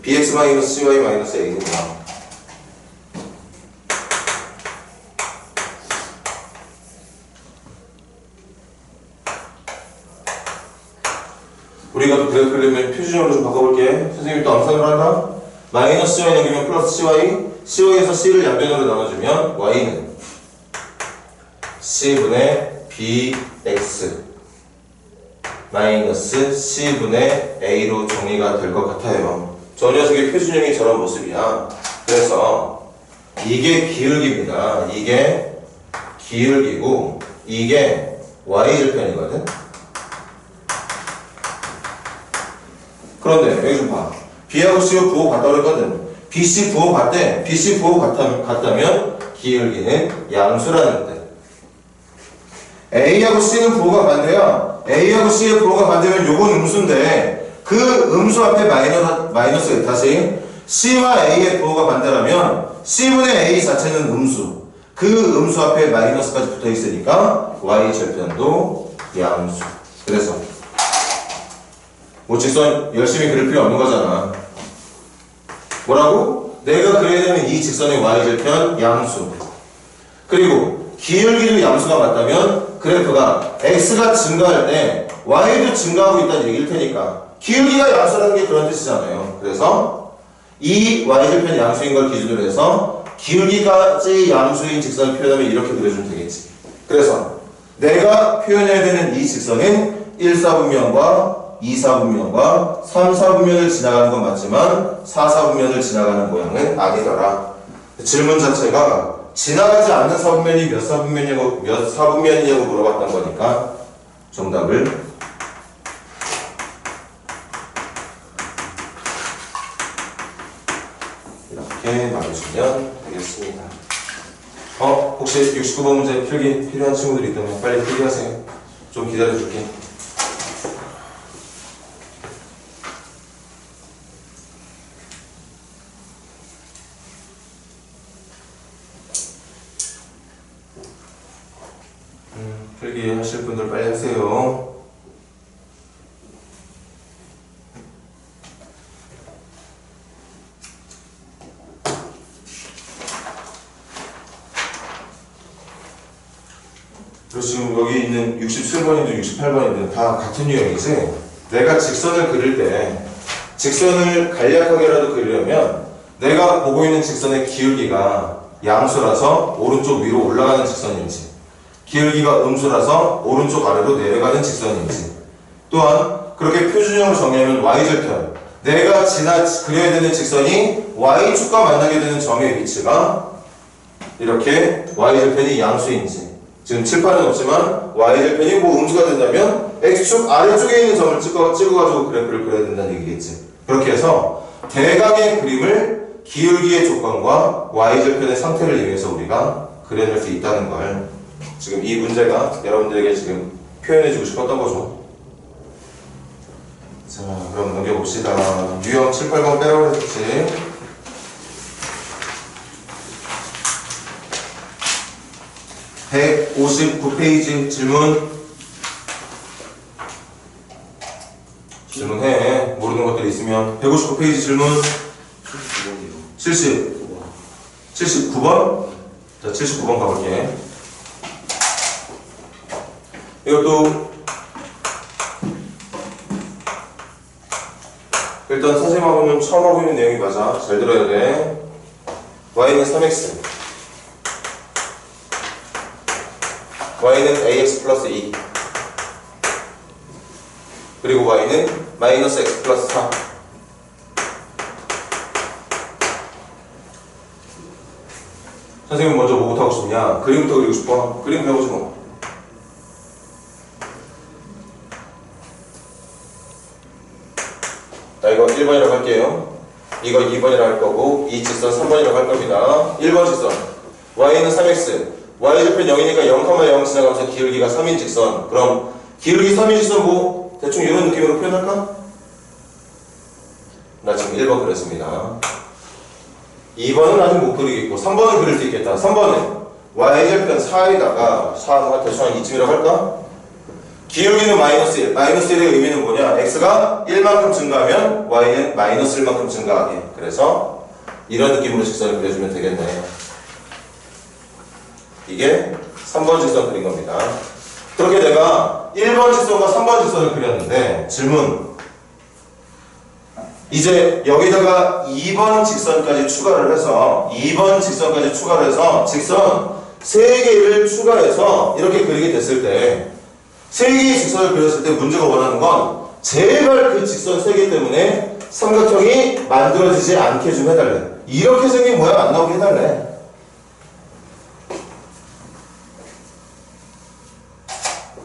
bx-cy-a는 뭐야? 우리가 또 그래프 그리면 표준형으로 좀 바꿔볼게. 선생님이 또 암산으로 한다. 마이너스 y 넘기면 플러스 cy, cy에서 c를 양변으로 나눠주면 y는 c분의 bx 마이너스 c분의 a로 정리가 될 것 같아요. 저 녀석의 표준형이 저런 모습이야. 그래서 이게 기울기입니다. 이게 기울기고 이게 y절편이거든. 그런데 여기 좀 봐. B하고 C하고 부호 같다고 그랬거든. BC 부호 같대. BC 부호 같다면 기울기는 양수라는 뜻. A하고 C는 부호가 반대야. A하고 C의 부호가 반대면 요건 음수인데 그 음수 앞에 마이너스 다시 C와 A의 부호가 반대라면 C분의 A 자체는 음수. 그 음수 앞에 마이너스까지 붙어 있으니까 Y절편도 양수. 그래서 뭐 직선 열심히 그릴 필요 없는 거잖아. 뭐라고? 내가 그려야 되는 이 직선의 y절편 양수. 그리고 기울기도 양수가 맞다면 그래프가 x가 증가할 때 y도 증가하고 있다는 얘기일 테니까 기울기가 양수라는 게 그런 뜻이잖아요. 그래서 이 y절편 양수인 걸 기준으로 해서 기울기까지 양수인 직선을 표현하면 이렇게 그려주면 되겠지. 그래서 내가 표현해야 되는 이 직선은 1사분면과 2사분면과 3사분면을 지나가는 건 맞지만 4사분면을 지나가는 모양은 아니더라. 질문 자체가 지나가지 않는 사분면이 몇 사분면이냐고 물어봤던 거니까 정답을 이렇게 말해주면 되겠습니다. 혹시 69번 문제 필기 필요한 친구들이 있다면 빨리 필기하세요. 좀 기다려줄게. 필기 하실 분들 빨리 하세요. 그리고 지금 여기 있는 67번이든 68번이든 다 같은 유형이지. 내가 직선을 그릴 때 직선을 간략하게라도 그리려면 내가 보고 있는 직선의 기울기가 양수라서 오른쪽 위로 올라가는 직선인지 기울기가 음수라서 오른쪽 아래로 내려가는 직선인지 또한 그렇게 표준형으로 정리하면 y절편 내가 그려야 되는 직선이 y축과 만나게 되는 점의 위치가 이렇게 y절편이 양수인지 지금 칠판은 없지만 y절편이 뭐 음수가 된다면 x축 아래쪽에 있는 점을 찍어가지고 그래프를 그려야 된다는 얘기겠지. 그렇게 해서 대각의 그림을 기울기의 조건과 y절편의 상태를 이용해서 우리가 그려낼 수 있다는 걸 지금 이 문제가 여러분들에게 지금 표현해주고 싶었던 거죠. 자, 그럼 넘겨봅시다. 유형 7, 8번 빼라고 그랬지. (159페이지) 질문해. 모르는 것들이 있으면 159페이지 질문 79번? 자, 79번 가볼게. 이것도 일단 선생님하고는 처음 하고 있는 내용이 맞아. 잘 들어야 돼. y는 3x y는 ax 플러스 2 그리고 y는 마이너스 x 플러스 4 선생님 먼저 뭐부터 하고 싶냐? 그림부터 그리고 싶어? 그림 배우지 뭐. 자, 이거 1번이라고 할게요. 이거 2번이라고 할 거고 이 직선 3번이라고 할 겁니다. 1번 직선 y는 3x y절편 0이니까 0,0 지나가면서 기울기가 3인 직선. 그럼 기울기 3인 직선 뭐 대충 이런 느낌으로 표현할까? 나 지금 1번 그렸습니다. 2번은 아직 못 그리겠고 3번은 그릴 수 있겠다. 3번은 y절편 4에다가 4가 대충 한 이쯤이라고 할까? 기울기는 마이너스 1. 마이너스 1의 의미는 뭐냐? x가 1만큼 증가하면 y는 마이너스 1만큼 증가하게. 그래서 이런 느낌으로 직선을 그려주면 되겠네. 이게 3번 직선 그린 겁니다. 그렇게 내가 1번 직선과 3번 직선을 그렸는데 질문. 이제 여기다가 2번 직선까지 추가를 해서 직선 3개를 추가해서 이렇게 그리게 됐을 때 3개의 직선을 그렸을 때 문제가 원하는 건 제발 그 직선 3개 때문에 삼각형이 만들어지지 않게 좀 해달래. 이렇게 생긴 모양 안 나오게 해달래.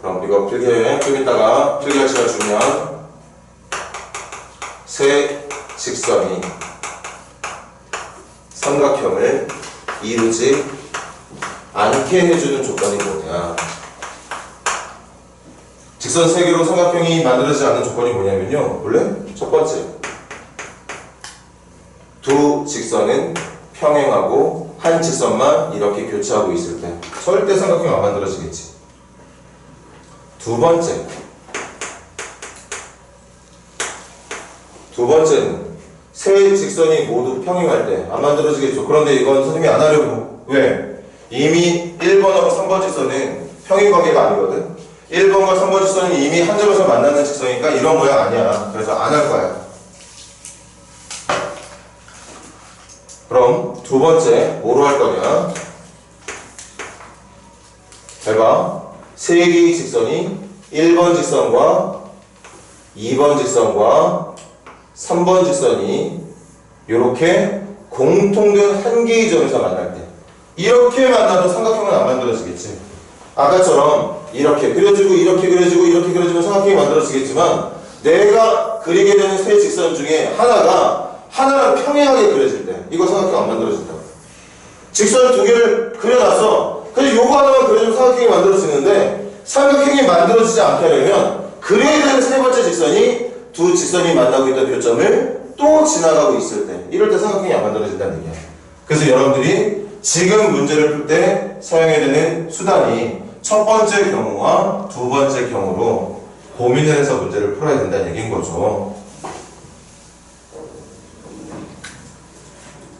그럼 이거 필기해. 좀 이따가 필기할 시간 주면 세 직선이 삼각형을 이루지 않게 해주는 조건이 뭐냐. 직선 3개로 삼각형이 만들어지지 않는 조건이 뭐냐면요. 원래 첫 번째, 두 직선은 평행하고 한 직선만 이렇게 교차하고 있을 때 절대 삼각형 안 만들어지겠지. 두 번째는 세 직선이 모두 평행할 때 안 만들어지겠죠. 그런데 이건 선생님이 안 하려고. 왜? 이미 1번하고 3번 직선은 평행 관계가 아니거든. 1번과 3번 직선은 이미 한 점에서 만나는 직선이니까 이런 모양 아니야. 그래서 안 할 거야. 그럼 두 번째 뭐로 할 거냐? 잘 봐. 세 개의 직선이 1번 직선과 2번 직선과 3번 직선이 이렇게 공통된 한 개의 점에서 만날 때 이렇게 만나도 삼각형은 안 만들어지겠지. 아까처럼 이렇게 그려지고 이렇게 그려지고 이렇게 그려지면 삼각형이 만들어지겠지만 내가 그리게 되는 세 직선 중에 하나랑 평행하게 그려질 때 이거 삼각형 안 만들어진다. 직선 두 개를 그려놨어. 근데 요거 하나만 그려주면 삼각형이 만들어지는데 삼각형이 만들어지지 않게 하려면 그려야 되는 세 번째 직선이 두 직선이 만나고 있던 교점을 또 지나가고 있을 때 이럴 때 삼각형이 안 만들어진다는 얘기야. 그래서 여러분들이 지금 문제를 풀 때 사용해야 되는 수단이 첫 번째 경우와 두 번째 경우로 고민을 해서 문제를 풀어야 된다는 얘기인 거죠.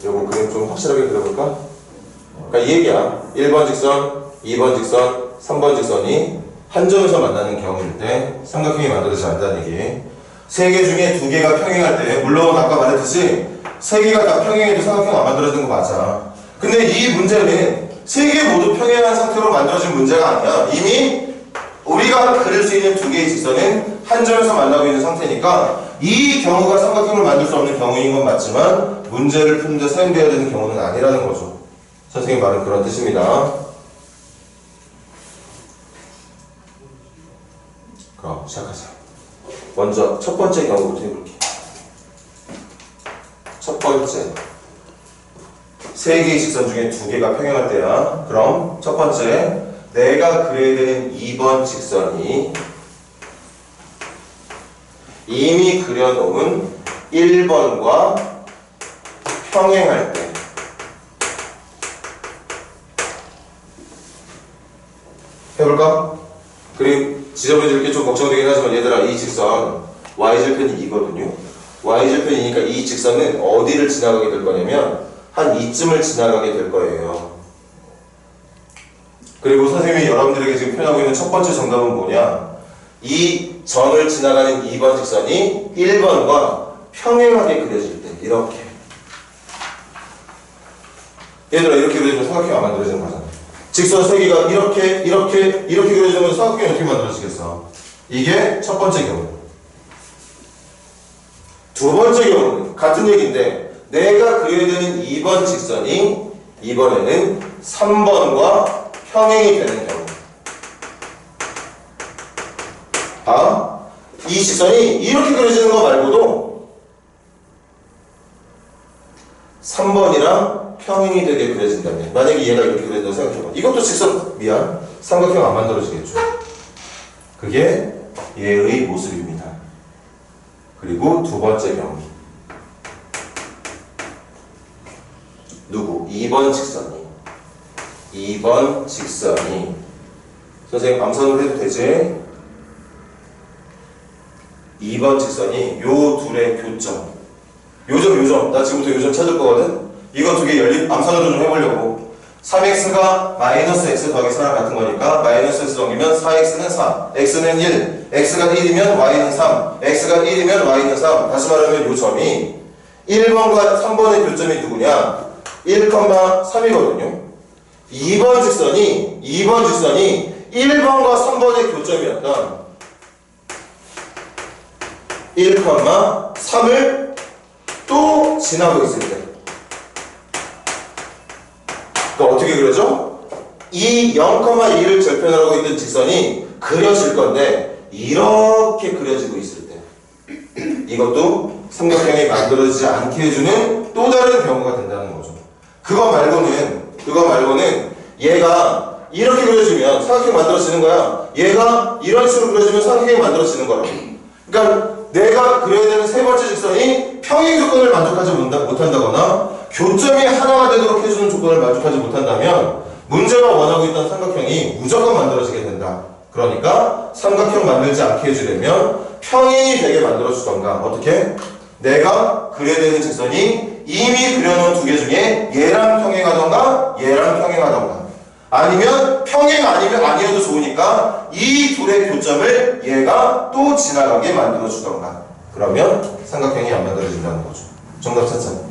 요거 그림 좀 확실하게 그려볼까? 그러니까 이 얘기야. 1번 직선, 2번 직선, 3번 직선이 한 점에서 만나는 경우일 때 삼각형이 만들어지지 않는다는 얘기. 세 개 중에 두 개가 평행할 때, 물론 아까 말했듯이 세 개가 다 평행해도 삼각형 안 만들어지는 거 맞아. 근데 이 문제는 세 개 모두 평행한 상태로 만들어진 문제가 아니야. 이미 우리가 그릴 수 있는 두 개의 직선은 한 점에서 만나고 있는 상태니까 이 경우가 삼각형을 만들 수 없는 경우인 건 맞지만 문제를 푸는데 사용되어야 되는 경우는 아니라는 거죠. 선생님 말은 그런 뜻입니다. 그럼 시작하자. 먼저 첫 번째 경우부터 해볼게. 첫 번째, 세 개의 직선 중에 두 개가 평행할 때야. 그럼 첫 번째, 내가 그려야 되는 2번 직선이 이미 그려놓은 1번과 평행할 때 해볼까? 그리고 지저분해질 게 좀 걱정되긴 하지만 얘들아, 이 직선 y절편이 2거든요. y절편이니까 이 직선은 어디를 지나가게 될 거냐면 한 이쯤을 지나가게 될 거예요. 그리고 선생님이 여러분들에게 지금 표현하고 있는 첫 번째 정답은 뭐냐? 이 점을 지나가는 2번 직선이 1번과 평행하게 그려질 때 이렇게. 얘들아, 이렇게 그려지면 삼각형이 안 만들어지는 거잖아. 직선 세 개가 이렇게 그려지면 삼각형이 어떻게 만들어지겠어? 이게 첫 번째 경우. 두 번째 경우는 같은 얘기인데 내가 그려야 되는 2번 직선이 이번에는 3번과 평행이 되는 경우. 이 직선이 이렇게 그려지는 거 말고도 3번이랑 평행이 되게 그려진다면, 만약에 얘가 이렇게 그려진다고 생각해봐. 이것도 직선, 삼각형 안 만들어지겠죠. 그게 얘의 모습입니다. 그리고 두 번째 경우. 누구? 2번 직선이 선생님 암산으로 해도 되지? 2번 직선이 요 둘의 교점. 요점. 나 지금부터 요점 찾을 거거든? 이거 두 개 연립 암산으로 좀 해보려고. 3x가 마이너스 x 더하기 4랑 같은 거니까 마이너스 x 넘기면 4x는 4, x는 1, x가 1이면 y는 3, x가 1이면 y는 3. 다시 말하면 요 점이 1번과 3번의 교점이 누구냐? 1,3이거든요. 2번 직선이 1번과 3번의 교점이었던 1,3을 또 지나고 있을 때. 그러니까 어떻게 그려져? 이 0,2를 절편하고 있는 직선이 그려질 건데 이렇게 그려지고 있을 때 이것도 삼각형이 만들어지지 않게 해주는 또 다른 경우가 된다는 거죠. 그거 말고는 얘가 이렇게 그려지면 삼각형이 만들어지는 거야. 얘가 이런 식으로 그려지면 삼각형이 만들어지는 거라고. 그러니까 내가 그려야 되는 세 번째 직선이 평행 조건을 만족하지 못한다거나 교점이 하나가 되도록 해주는 조건을 만족하지 못한다면 문제가 원하고 있던 삼각형이 무조건 만들어지게 된다. 그러니까 삼각형 만들지 않게 해주려면 평행이 되게 만들어주던가. 어떻게? 내가 그려야 되는 직선이 이미 그려놓은 두 개 중에 얘랑 평행하던가 얘랑 평행하던가, 아니면 평행 아니어도 좋으니까 이 둘의 교점을 얘가 또 지나가게 만들어주던가. 그러면 삼각형이 안 만들어진다는 거죠. 정답 찾자.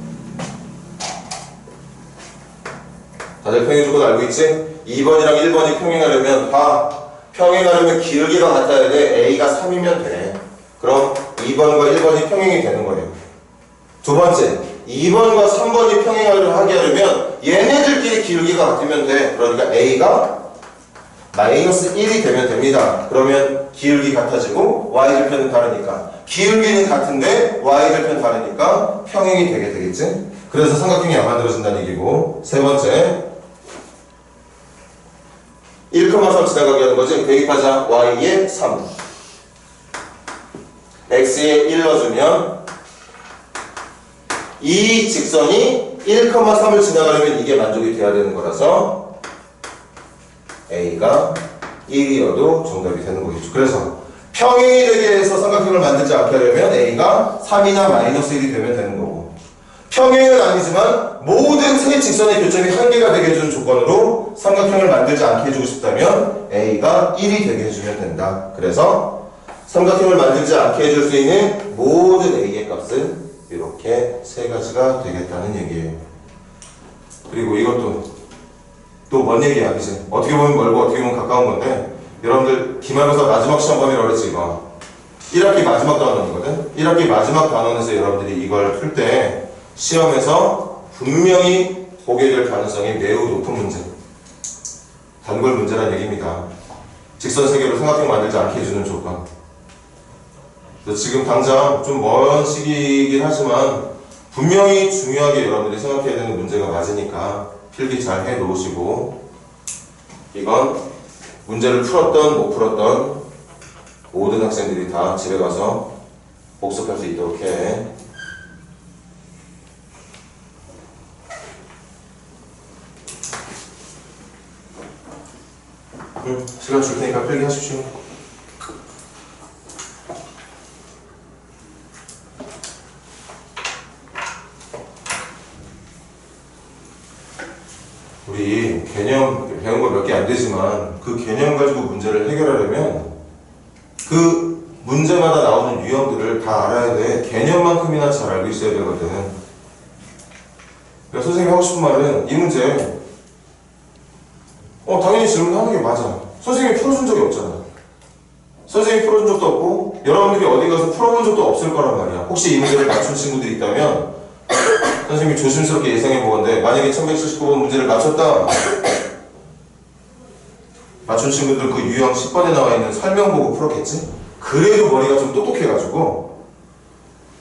다들 평행 조건 알고 있지? 2번이랑 1번이 평행하려면 평행하려면 기울기가 같아야 돼. A가 3이면 돼. 그럼 2번과 1번이 평행이 되는 거예요. 두 번째, 2번과 3번이 평행하게 하려면 얘네들끼리 기울기가 같으면 돼. 그러니까 A가 마이너스 1이 되면 됩니다. 그러면 기울기 같아지고 y절편은 다르니까, 기울기는 같은데 y절편 다르니까 평행이 되겠지? 그래서 삼각형이 안 만들어진다는 얘기고. 세 번째, 1,3 지나가게 하는 거지. 대입하자. y에 3, x에 1 넣어주면 이 직선이 1,3을 지나가려면 이게 만족이 돼야 되는 거라서 A가 1이어도 정답이 되는 거겠죠. 그래서 평행이 되게 해서 삼각형을 만들지 않게 하려면 A가 3이나 마이너스 1이 되면 되는 거고, 평행은 아니지만 모든 세 직선의 교점이 한 개가 되게 해주는 조건으로 삼각형을 만들지 않게 해주고 싶다면 A가 1이 되게 해주면 된다. 그래서 삼각형을 만들지 않게 해줄 수 있는 모든 A의 값은 이렇게 세 가지가 되겠다는 얘기예요. 그리고 이것도 또 뭔 얘기야, 그치? 어떻게 보면 멀고 어떻게 보면 가까운 건데, 여러분들 기말고사 마지막 시험범위라 그랬지 이거. 1학기 마지막 단원이거든? 1학기 마지막 단원에서 여러분들이 이걸 풀 때 시험에서 분명히 보게 될 가능성이 매우 높은 문제, 단골 문제란 얘기입니다. 직선 세계로 삼각형 만들지 않게 해주는 조건. 지금 당장 좀 먼 시기이긴 하지만 분명히 중요하게 여러분들이 생각해야 되는 문제가 맞으니까 필기 잘 해 놓으시고, 이건 문제를 풀었던 못 풀었던 모든 학생들이 다 집에 가서 복습할 수 있도록 해. 시간 줄 테니까 필기 하십시오. 우리 개념 배운 거 몇 개 안 되지만 그 개념 가지고 문제를 해결하려면 그 문제마다 나오는 유형들을 다 알아야 돼. 개념만큼이나 잘 알고 있어야 되거든. 그래서 선생님이 하고 싶은 말은 이 문제 당연히 질문하는 게 맞아. 선생님이 풀어준 적이 없잖아. 선생님이 풀어준 적도 없고 여러분들이 어디 가서 풀어본 적도 없을 거란 말이야. 혹시 이 문제를 맞춘 친구들이 있다면 선생님이 조심스럽게 예상해 보건데, 만약에 1179번 문제를 맞췄다. 맞춘 친구들 그 유형 10번에 나와 있는 설명 보고 풀었겠지? 그래도 머리가 좀 똑똑해가지고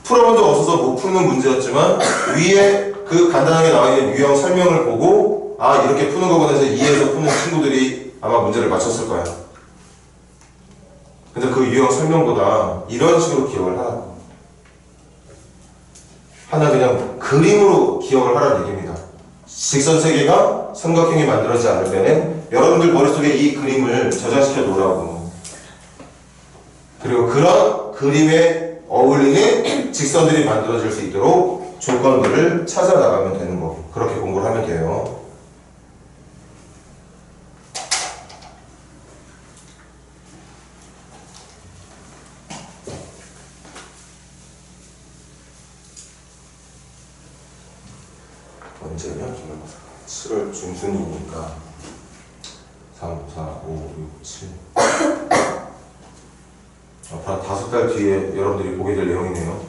풀어본 적 없어서 못 푸는 문제였지만 위에 그 간단하게 나와 있는 유형 설명을 보고 이렇게 푸는 거구나 해서 이해해서 푸는 친구들이 아마 문제를 맞췄을 거야. 근데 그 유형 설명보다 이런 식으로 기억을 하나 그냥 그림으로 기억을 하라는 얘기입니다. 직선 세계가 삼각형이 만들어지지 않을 때는 여러분들 머릿속에 이 그림을 저장시켜 놓으라고. 그리고 그런 그림에 어울리는 직선들이 만들어질 수 있도록 조건들을 찾아 나가면 되는 거고, 그렇게 공부를 하면 돼요. 언제냐? 기말고사 7월 중순이니까 3, 4, 5, 6, 7 앞으로 5달 뒤에 여러분들이 보게 될 내용이네요.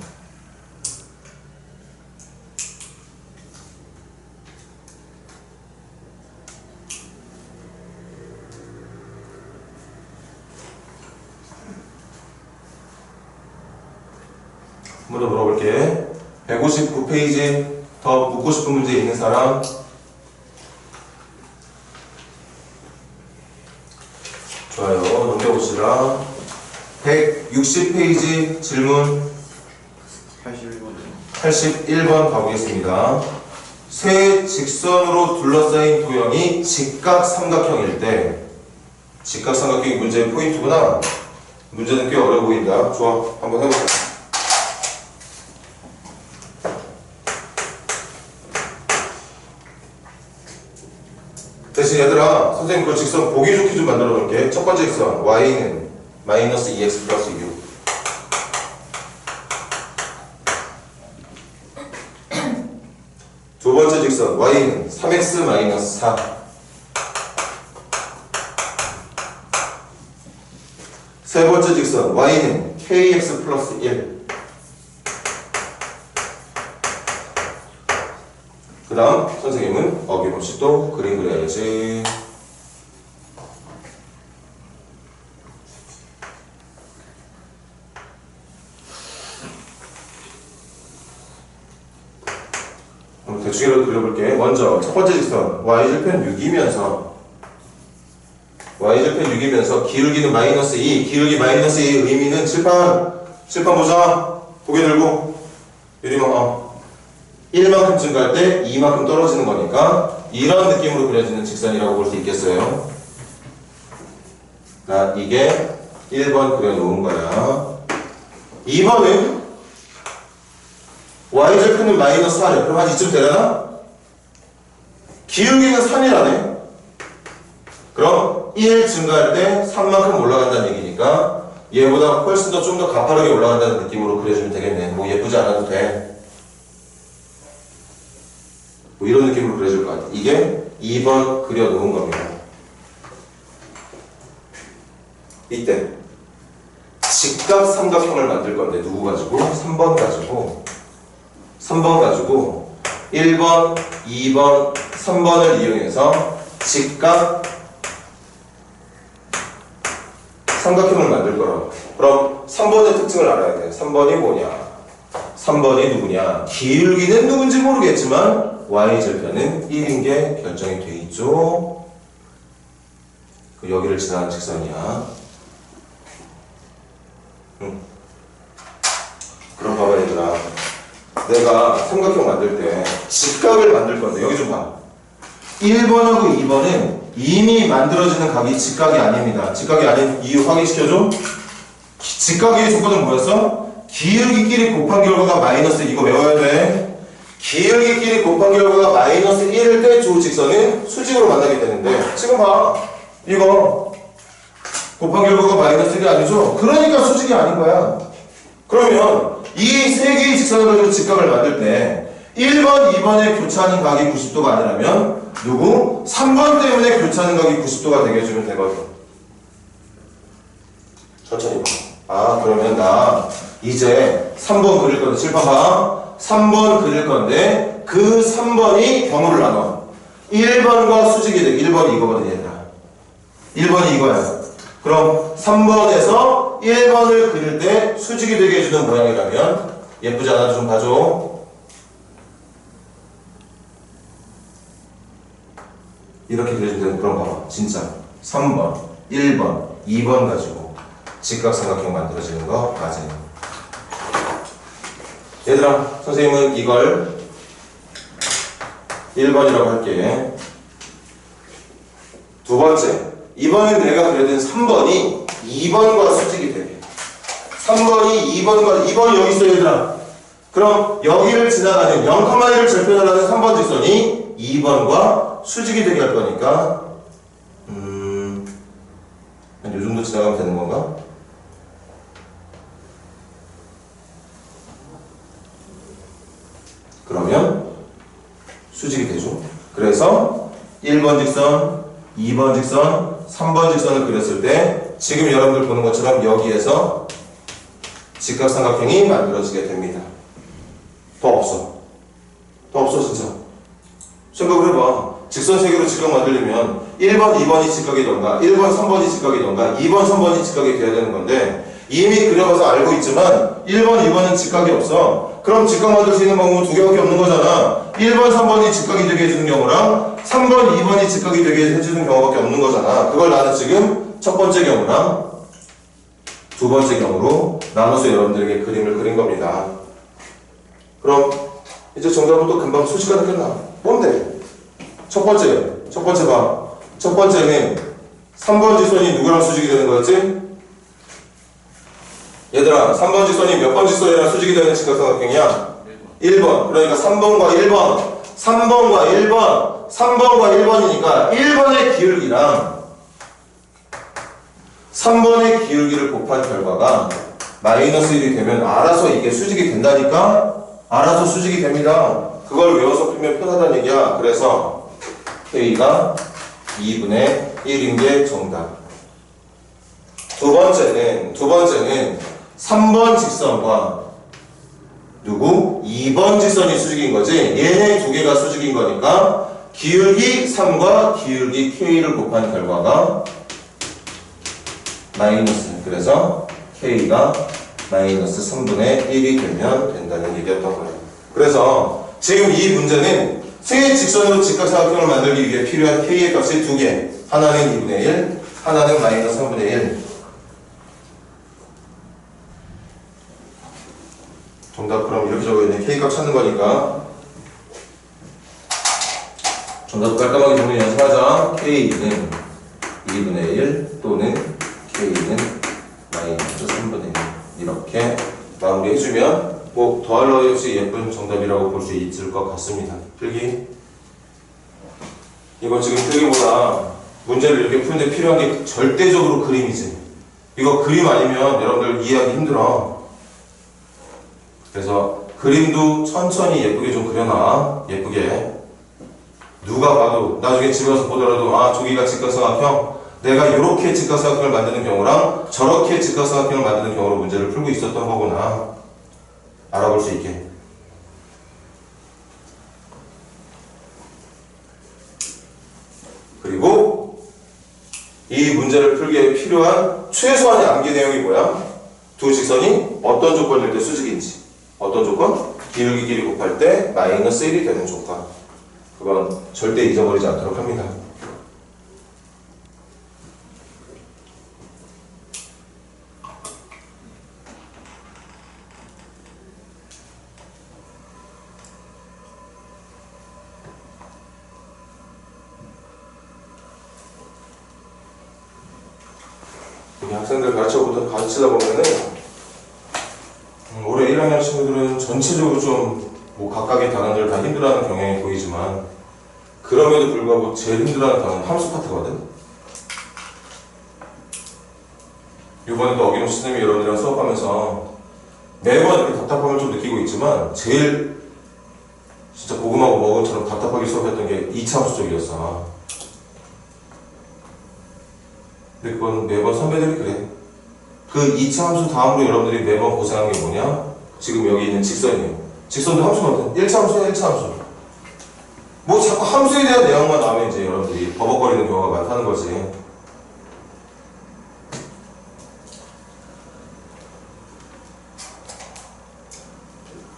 한 번 더 물어볼게. 159페이지 더 묻고 싶은 문제 있는 사람? 좋아요. 넘겨봅시다. 160페이지 질문 81번 가보겠습니다. 세 직선으로 둘러싸인 도형이 직각삼각형일 때, 직각삼각형이 문제의 포인트구나. 문제는 꽤 어려워 보인다. 좋아, 한번 해보자. 대신 얘들아, 선생님 그 직선 보기 좋게 좀 만들어 놓을게. 첫 번째 직선 y는 마이너스 2x 플러스 6. 두 번째 직선 y는 3x 마이너스 4. 세 번째 직선 y는 kx 플러스 1. 그 다음 선생님은 어김없이 또 그림 그려야지. 한번 대충이라도 그려볼게. 먼저 첫 번째 직선 y절편 6이면서 y절편 6이면서 기울기는 마이너스 2. 기울기 마이너스 2의 의미는 칠판 보자. 고개 들고 유리마 1만큼 증가할 때 2만큼 떨어지는 거니까 이런 느낌으로 그려지는 직선이라고 볼 수 있겠어요. 자, 이게 1번 그려놓은 거야. 2번은 y절편은 마이너스 4래. 그럼 한 이쯤 되려나? 기울기는 3이라네. 그럼 1 증가할 때 3만큼 올라간다는 얘기니까 얘보다 훨씬 더 좀 더 가파르게 올라간다는 느낌으로 그려주면 되겠네. 뭐 예쁘지 않아도 돼. 뭐 이런 느낌으로 그려줄 것 같아. 이게 2번 그려놓은 겁니다. 이때 직각삼각형을 만들 건데 누구 가지고? 3번 가지고 1번, 2번, 3번을 이용해서 직각 삼각형을 만들 거라고. 그럼 3번의 특징을 알아야 돼. 3번이 뭐냐? 3번이 누구냐? 기울기는 누군지 모르겠지만 y절편은 1인 게 결정이 돼 있죠. 그 여기를 지나는 직선이야. 그럼 봐봐 얘들아. 내가 삼각형 만들 때 직각을 만들 건데 여기 좀 봐. 1번하고 2번은 이미 만들어지는 각이 직각이 아닙니다. 직각이 아닌 이유 확인시켜줘. 직각의 조건은 뭐였어? 기울기끼리 곱한 결과가 마이너스, 이거 외워야 돼. 기울기끼리 곱한 결과가 마이너스 1일 때 두 직선은 수직으로 만나게 되는데 지금 봐. 이거 곱한 결과가 마이너스 1이 아니죠? 그러니까 수직이 아닌 거야. 그러면 이 세 개의 직선을 가지고 직각을 만들 때 1번, 2번의 교차하는 각이 90도가 아니라면 누구? 3번 때문에 교차하는 각이 90도가 되게 해주면 되거든. 천천히 봐. 아, 그러면 나 이제 3번 그릴 건데, 칠판 봐. 3번 그릴 건데 그 3번이 경우를 나눠. 1번과 수직이 돼. 1번이 이거거든 얘들아. 1번이 이거야. 그럼 3번에서 1번을 그릴 때 수직이 되게 해주는 모양이라면 예쁘지 않아도 좀 봐줘. 이렇게 그려주면 되는. 그럼 봐봐. 진짜 3번, 1번, 2번 가지고 직각삼각형 만들어지는 거 맞아요. 얘들아, 선생님은 이걸 1번이라고 할게. 두 번째, 이번에 내가 그려둔 3번이 2번과 수직이 되게. 3번이 2번이 여기 있어 얘들아. 그럼 여기를 지나가는 0,1을 절편을 하는 3번 직선이 2번과 수직이 되게 할 거니까 한 요 정도 지나가면 되는 건가? 그러면 수직이 되죠. 그래서 1번 직선, 2번 직선, 3번 직선을 그렸을 때 지금 여러분들 보는 것처럼 여기에서 직각삼각형이 만들어지게 됩니다. 더 없어 진짜. 생각을 해봐. 직선 세 개로 직각 만들려면 1번, 2번이 직각이던가 1번, 3번이 직각이던가 2번, 3번이 직각이 돼야 되는 건데 이미 그려봐서 알고 있지만 1번, 2번은 직각이 없어. 그럼 직각 만들 수 있는 방법은 두 개밖에 없는 거잖아. 1번, 3번이 직각이 되게 해주는 경우랑 3번, 2번이 직각이 되게 해주는 경우밖에 없는 거잖아. 그걸 나는 지금 첫 번째 경우랑 두 번째 경우로 나눠서 여러분들에게 그림을 그린 겁니다. 그럼 이제 정답은 또 금방 수식가 되겠나? 뭔데? 첫 번째 봐. 첫 번째는 3번 직선이 누구랑 수직이 되는 거였지? 얘들아, 3번 직선이 몇 번 직선이랑 수직이 되는 직각삼각형이야? 1번. 그러니까 3번과 1번, 3번과 1번이니까 1번의 기울기랑 3번의 기울기를 곱한 결과가 마이너스 1이 되면 알아서 이게 수직이 된다니까? 알아서 수직이 됩니다. 그걸 외워서 풀면 편하다는 얘기야. 그래서 K가 2분의 1인 게 정답. 두 번째는 3번 직선과 누구? 2번 직선이 수직인 거지. 얘네 두 개가 수직인 거니까 기울기 3과 기울기 K를 곱한 결과가 마이너스. 그래서 K가 마이너스 3분의 1이 되면 된다는 얘기였던 거예요. 그래서 지금 이 문제는 세 직선으로 직각삼각형을 만들기 위해 필요한 K의 값이 두 개. 하나는 2분의 1, 하나는 마이너스 3분의 1. 정답 그럼 이렇게 적어있네. K값 찾는 거니까 정답 깔끔하게 정리 연습하자. K는 2분의 1 또는 K는 마이너스 3분의 1 이렇게 마무리해주면 꼭 더할 나위 없이 예쁜 정답이라고 볼 수 있을 것 같습니다. 필기 이거 지금 필기보다 문제를 이렇게 푸는데 필요한 게 절대적으로 그림이지. 이거 그림 아니면 여러분들 이해하기 힘들어. 그래서 그림도 천천히 예쁘게 좀 그려놔. 예쁘게. 누가 봐도 나중에 집에 와서 보더라도 아 저기가 직각삼각형, 내가 이렇게 직각삼각형을 만드는 경우랑 저렇게 직각삼각형을 만드는 경우로 문제를 풀고 있었던 거구나 알아볼 수 있게. 그리고 이 문제를 풀기에 필요한 최소한의 암기 내용이 뭐야? 두 직선이 어떤 조건일 때 수직인지, 어떤 조건? 기울기 길이 곱할 때 마이너스 1이 되는 조건. 그건 절대 잊어버리지 않도록 합니다. 우리 학생들 가르치다 보면은 올해 1학년 친구들은 전체적으로 좀 뭐 각각의 단원들 다 힘들어하는 경향이 보이지만 그럼에도 불구하고 제일 힘들어하는 단원은 함수 파트거든. 이번에도 어김없이 선생님이 여러분들이랑 수업하면서 매번 이렇게 답답함을 좀 느끼고 있지만 제일 진짜 고구마고 먹은처럼 답답하게 수업했던 게 2차 함수 쪽이었어. 근데 그건 매번 선배들이 그래. 그 2차 함수 다음으로 여러분들이 매번 고생하는 게 뭐냐? 지금 여기 있는 직선이에요. 직선도 함수거든. 1차 함수야, 1차 함수. 뭐 자꾸 함수에 대한 내용만 나오면 이제 여러분들이 버벅거리는 경우가 많다는 거지.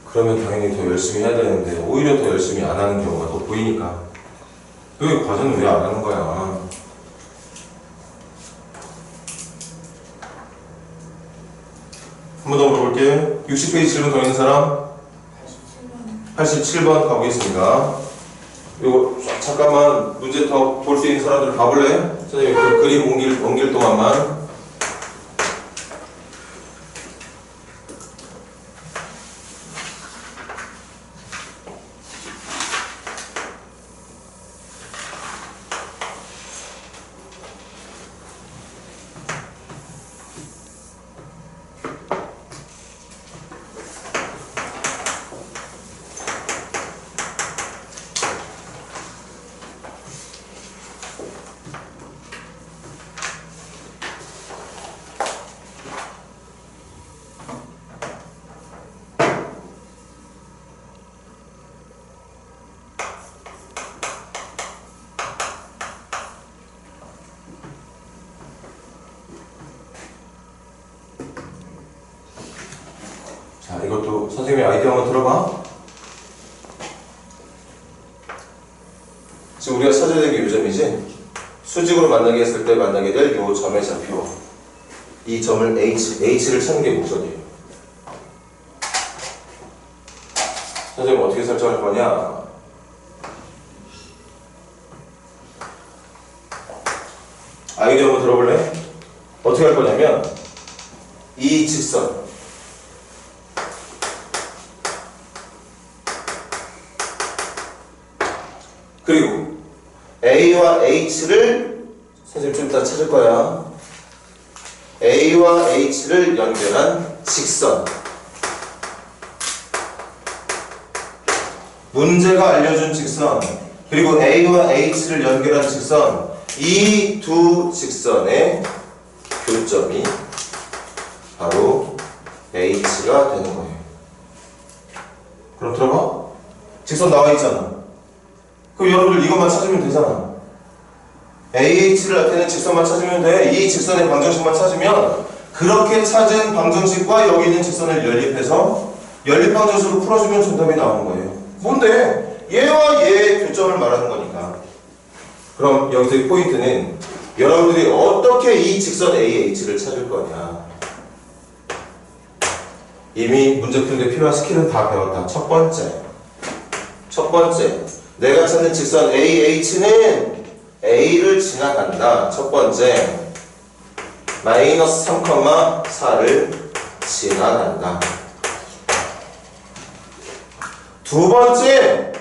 그러면 당연히 더 열심히 해야 되는데 오히려 더 열심히 안 하는 경우가 더 보이니까. 여기 과제는 왜 안 하는 거야? 한 번 더 물어볼게. 60페이지 질문 더 있는 사람? 87번 가보겠습니다. 이거 잠깐만 문제 더 볼 수 있는 사람들 가볼래? 선생님 그 그림 옮길 동안만. 이것도 선생님의 아이디어 한번 들어봐. 지금 우리가 찾아야 되는 게 요점이지? 수직으로 만나게 했을 때 만나게 될 요 점의 좌표. 이 점을 H를 찾는 게 목적이에요. 선생님 어떻게 설정할 거냐? 아이디어 한번 들어볼래? 어떻게 할 거냐면 이 직선 그리고 A와 H를 선생님 좀 이따 찾을 거야. A와 H를 연결한 직선. 문제가 알려준 직선 그리고 A와 H를 연결한 직선 이 두 직선의 교점이 바로 H가 되는 거예요. 그럼 들어봐. 직선 나와 있잖아. 그럼 여러분들 이것만 찾으면 되잖아. AH를 나타내는 직선만 찾으면 돼. 이 직선의 방정식만 찾으면 그렇게 찾은 방정식과 여기 있는 직선을 연립해서 연립방정식으로 풀어주면 정답이 나오는 거예요. 뭔데? 얘와 얘의 교점을 말하는 거니까. 그럼 여기서 포인트는 여러분들이 어떻게 이 직선 AH를 찾을 거냐. 이미 문제 푸는데 필요한 스킬은 다 배웠다. 첫 번째, 내가 찾는 직선 AH는 A를 지나간다. 첫 번째, 마이너스 3,4를 지나간다. 두 번째,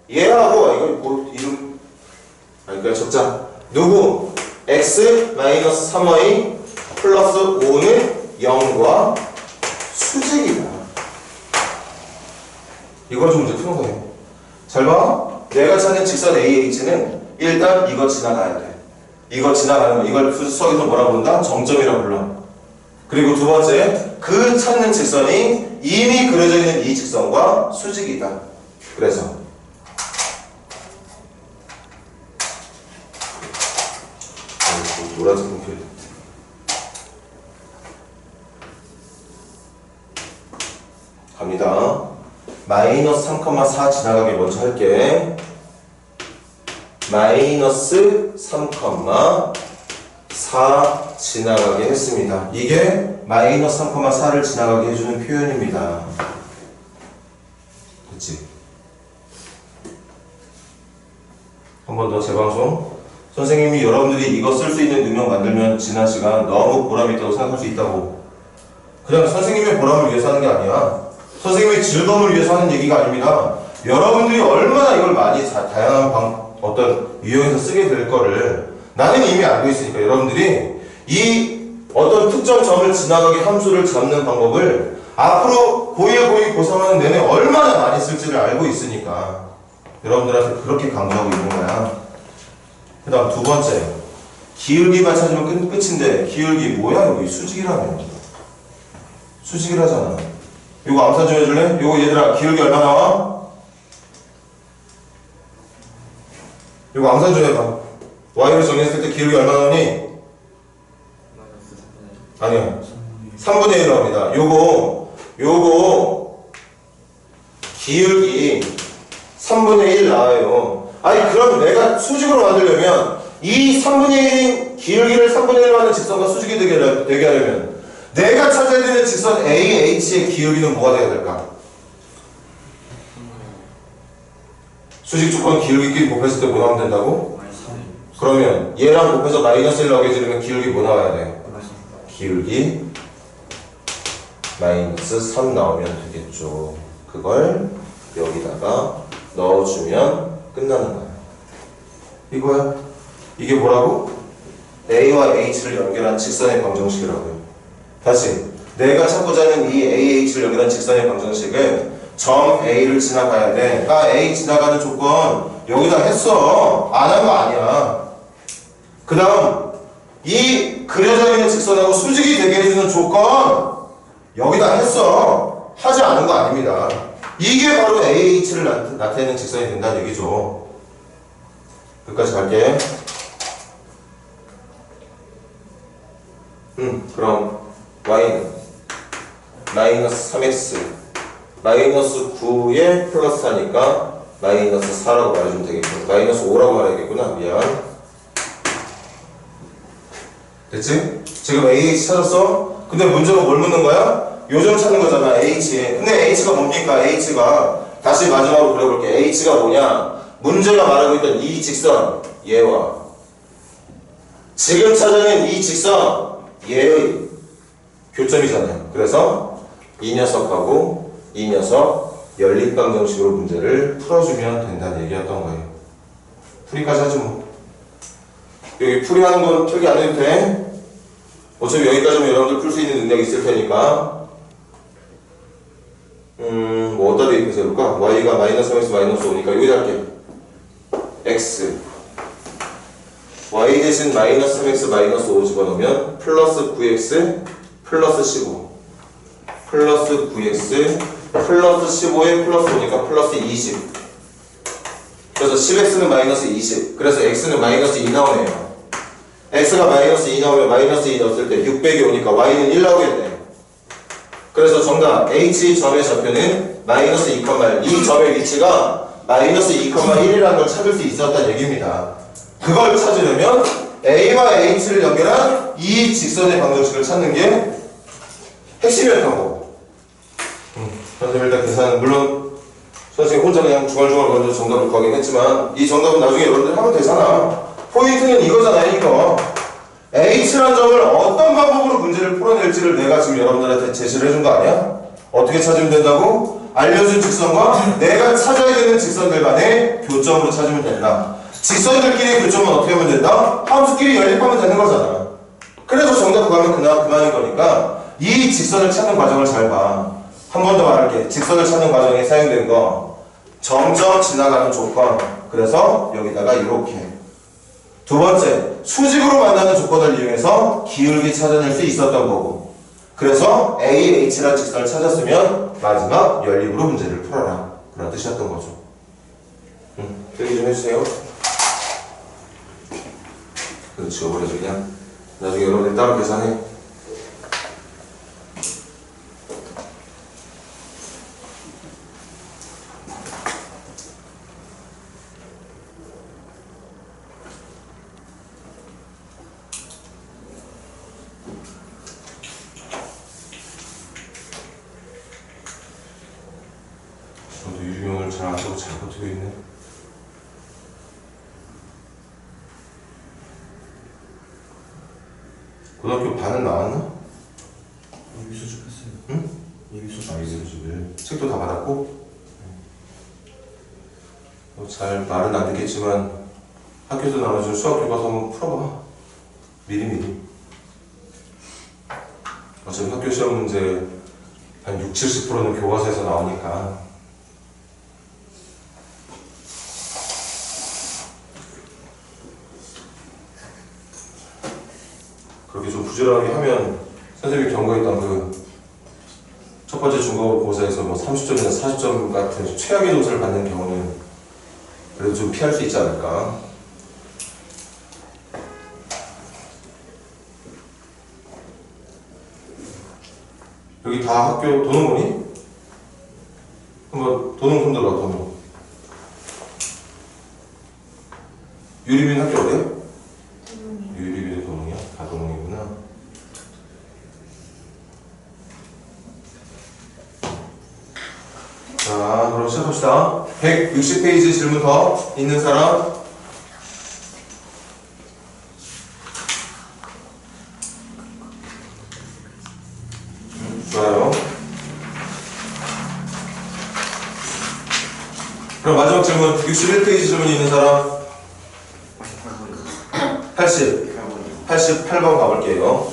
얘하고 이거 뭐 이름 아니 그냥 적자. 누구? x-3y 플러스 5는 0과 수직이다. 이걸 좀 문제 푸는 거예요. 잘 봐. 내가 찾는 직선 AH는 일단 이거 지나가야 돼. 이거 지나가는 거. 이걸 수학에서 뭐라 부른다? 정점이라고 불러. 그리고 두 번째, 그 찾는 직선이 이미 그려져 있는 이 직선과 수직이다. 그래서 노란색 분필 갑니다. 마이너스 3,4 지나가게 먼저 할게. 마이너스 3,4 지나가게 했습니다. 이게 마이너스 3,4를 지나가게 해주는 표현입니다. 그치? 한 번 더 재방송. 선생님이 여러분들이 이거 쓸 수 있는 능력 만들면 지난 시간 너무 보람이 있다고 생각할 수 있다고. 그냥 선생님의 보람을 위해서 하는 게 아니야. 선생님의 즐거움을 위해서 하는 얘기가 아닙니다. 여러분들이 얼마나 이걸 많이 다양한 어떤 유형에서 쓰게 될 거를 나는 이미 알고 있으니까 여러분들이 이 어떤 특정 점을 지나가게 함수를 잡는 방법을 앞으로 고1, 고2, 고3하는 내내 얼마나 많이 쓸지를 알고 있으니까 여러분들한테 그렇게 강조하고 있는 거야. 그 다음 두 번째, 기울기만 찾으면 끝인데 기울기 뭐야? 여기 수직이라며. 수직이라잖아. 이거 암산 좀 해줄래? 이거 얘들아 기울기 얼마 나와? 이거 암산 좀 해봐. y를 정했을 때 기울기 얼마 나오니? 아니야. 3분의 1 나옵니다. 요거 기울기 3분의 1 나와요. 아니 그럼 내가 수직으로 만들려면 이 3분의 1인 기울기를 3분의 1로 하는 직선과 수직이 되게 하려면 내가 찾아야 되는 직선 AH의 기울기는 뭐가 돼야 될까? 수직 조건 기울기끼리 곱했을 때 뭐 나오면 된다고? 그러면 얘랑 곱해서 마이너스 1 나오게 해주려면 기울기 뭐 나와야 돼? 기울기 마이너스 3 나오면 되겠죠. 그걸 여기다가 넣어주면 끝나는 거야. 이거야. 이게 뭐라고? A와 H를 연결한 직선의 방정식이라고요. 다시 내가 찾고자 하는 이 AH를 연결한 직선의 방정식은 점 A를 지나가야 돼. 그러니까 A 지나가는 조건 여기다 했어. 안 한 거 아니야. 그 다음 이 그려져 있는 직선하고 수직이 되게 해주는 조건 여기다 했어. 하지 않은 거 아닙니다. 이게 바로 AH를 나타내는 직선이 된다는 얘기죠. 끝까지 갈게. 그럼 Y는 마이너스 3x 마이너스 9에 플러스 하니까 마이너스 4라고 말해주면 되겠고 마이너스 5라고 말해야겠구나. 미안. 됐지? 지금 AH 찾았어? 근데 문제가 뭘 묻는 거야? 요점 찾는 거잖아. H. 근데 H가 뭡니까? H가 다시 마지막으로 그려볼게. H가 뭐냐? 문제가 말하고 있던 이 직선 얘와 지금 찾아낸 이 직선 얘의 교점이잖아요. 그래서 이 녀석하고 이 녀석 연립방정식으로 문제를 풀어주면 된다는 얘기였던 거예요. 풀이까지 하지 뭐. 여기 풀이하는 건 표기 안 해도 돼. 어차피 여기까지면 여러분들 풀 수 있는 능력이 있을 테니까. 뭐 어디다 대입해서 해볼까? y가 마이너스 3x 마이너스 5니까 여기다 할게. x y 대신 마이너스 3x 마이너스 5 집어넣으면 플러스 9x 플러스 15 플러스 9x 플러스 15에 플러스 5니까 플러스 20. 그래서 10x는 마이너스 20. 그래서 x는 마이너스 2 나오네요. x가 마이너스 2 나오면 마이너스 2 넣었을 때 600이 오니까 y는 1 나오겠네. 그래서 정답 h점의 좌표는 마이너스 2,1. 이 점의 위치가 마이너스 2,1이라는 걸 찾을 수 있었다는 얘기입니다. 그걸 찾으려면 a와 h를 연결한 이 직선의 방정식을 찾는 게 핵심이었던 거고. 선생님 일단 계산 물론 선생님 혼자 그냥 중얼중얼 먼저 정답을 구하긴 했지만 이 정답은 나중에 여러분들 하면 되잖아. 포인트는 이거잖아요. 이거 h란 점을 어떤 방법으로 문제를 풀어낼지를 내가 지금 여러분들한테 제시를 해준 거 아니야? 어떻게 찾으면 된다고? 알려준 직선과 내가 찾아야 되는 직선들 간의 교점으로 찾으면 된다. 직선들끼리의 교점은 어떻게 하면 된다? 함수끼리 연립하면 되는 거잖아. 그래서 정답 구하면 그만인 거니까 이 직선을 찾는 과정을 잘 봐. 한 번 더 말할게. 직선을 찾는 과정에 사용된 거 점점 지나가는 조건. 그래서 여기다가 이렇게 두 번째, 수직으로 만나는 조건을 이용해서 기울기 찾아낼 수 있었던 거고 그래서 AH라는 직선을 찾았으면 마지막 연립으로 문제를 풀어라 그런 뜻이었던 거죠. 필기 좀 해주세요. 그래서 지워버려줘 그냥. 나중에 여러분들 따로 계산해. 저도 유리명을 잘 안 쓰고 잘 버티고 있네. 고등학교 반은 나왔나? 예비 수습했어요. 응? 예비 수습. 아, 이제 책도 다 받았고? 잘 말은 안 듣겠지만 학교에서 나눠준 수학 교과서 한번 풀어봐. 미리미리. 어차피 학교 시험 문제 한 60, 70%는 교과서에서 나오니까. 그렇게 좀 부지런하게 하면 선생님이 경고했던 그 첫 번째 중간고사에서 뭐 30점이나 40점 같은 최악의 점수를 받는 경우는 그래도 좀 피할 수 있지 않을까. 여기 다 학교 도는 거니? 한번 도는 손 들어봐. 도는. 유리민 학교 어디야? 유리민이 도능이야? 다 도능이구나. 자, 그럼 시작합시다. 160페이지 질문 더 있는 사람? 좋아요. 그럼 마지막 질문 61페이지 질문 있는 사람? 88번 가볼게요.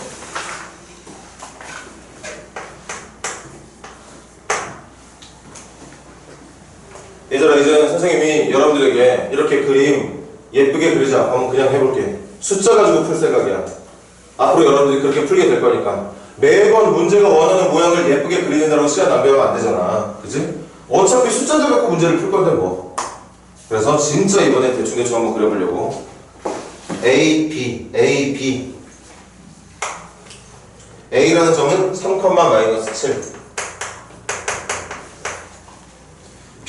얘들아, 이제 선생님이 여러분들에게 이렇게 그림 예쁘게 그리자 한번 그냥 해볼게. 숫자 가지고 풀 생각이야. 앞으로 여러분들이 그렇게 풀게 될 거니까 매번 문제가 원하는 모양을 예쁘게 그리는다고 시간 낭비하면 안 되잖아. 그치? 어차피 숫자들 갖고 문제를 풀 건데 뭐. 그래서 진짜 이번에 대충대충 한번 그려보려고. A, B, A, B. A라는 점은 3, 마이너스 7.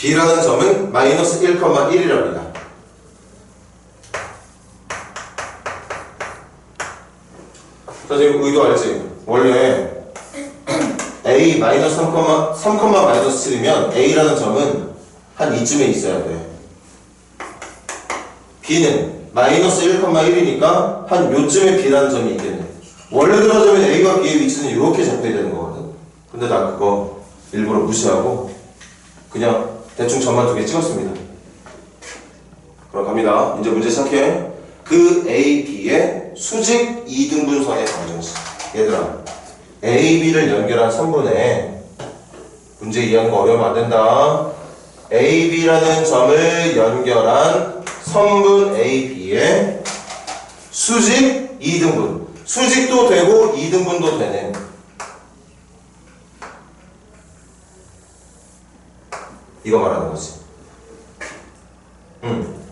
B라는 점은 마이너스 1,1이랍니다. 선생님 의도 알지? 원래 A 마이너스 3, 마이너스 7이면 A라는 점은 한 이쯤에 있어야 돼. B는 마이너스 1,1이니까 한 요쯤에 B라는 점이 있겠네. 원래대로 하면 A와 B의 위치는 이렇게 잡혀야 되는 거거든. 근데 나 그거 일부러 무시하고 그냥 대충 점만 2개 찍었습니다. 그럼 갑니다. 이제 문제 시작해. 그 A, B의 수직 이등분선의 방정식. 얘들아, A, B를 연결한 선분에 문제 이해하는 거 어려우면 안 된다. A, B라는 점을 연결한 선분 A, B의 수직 이등분. 수직도 되고 이등분도 되네. 이거 말하는 거지.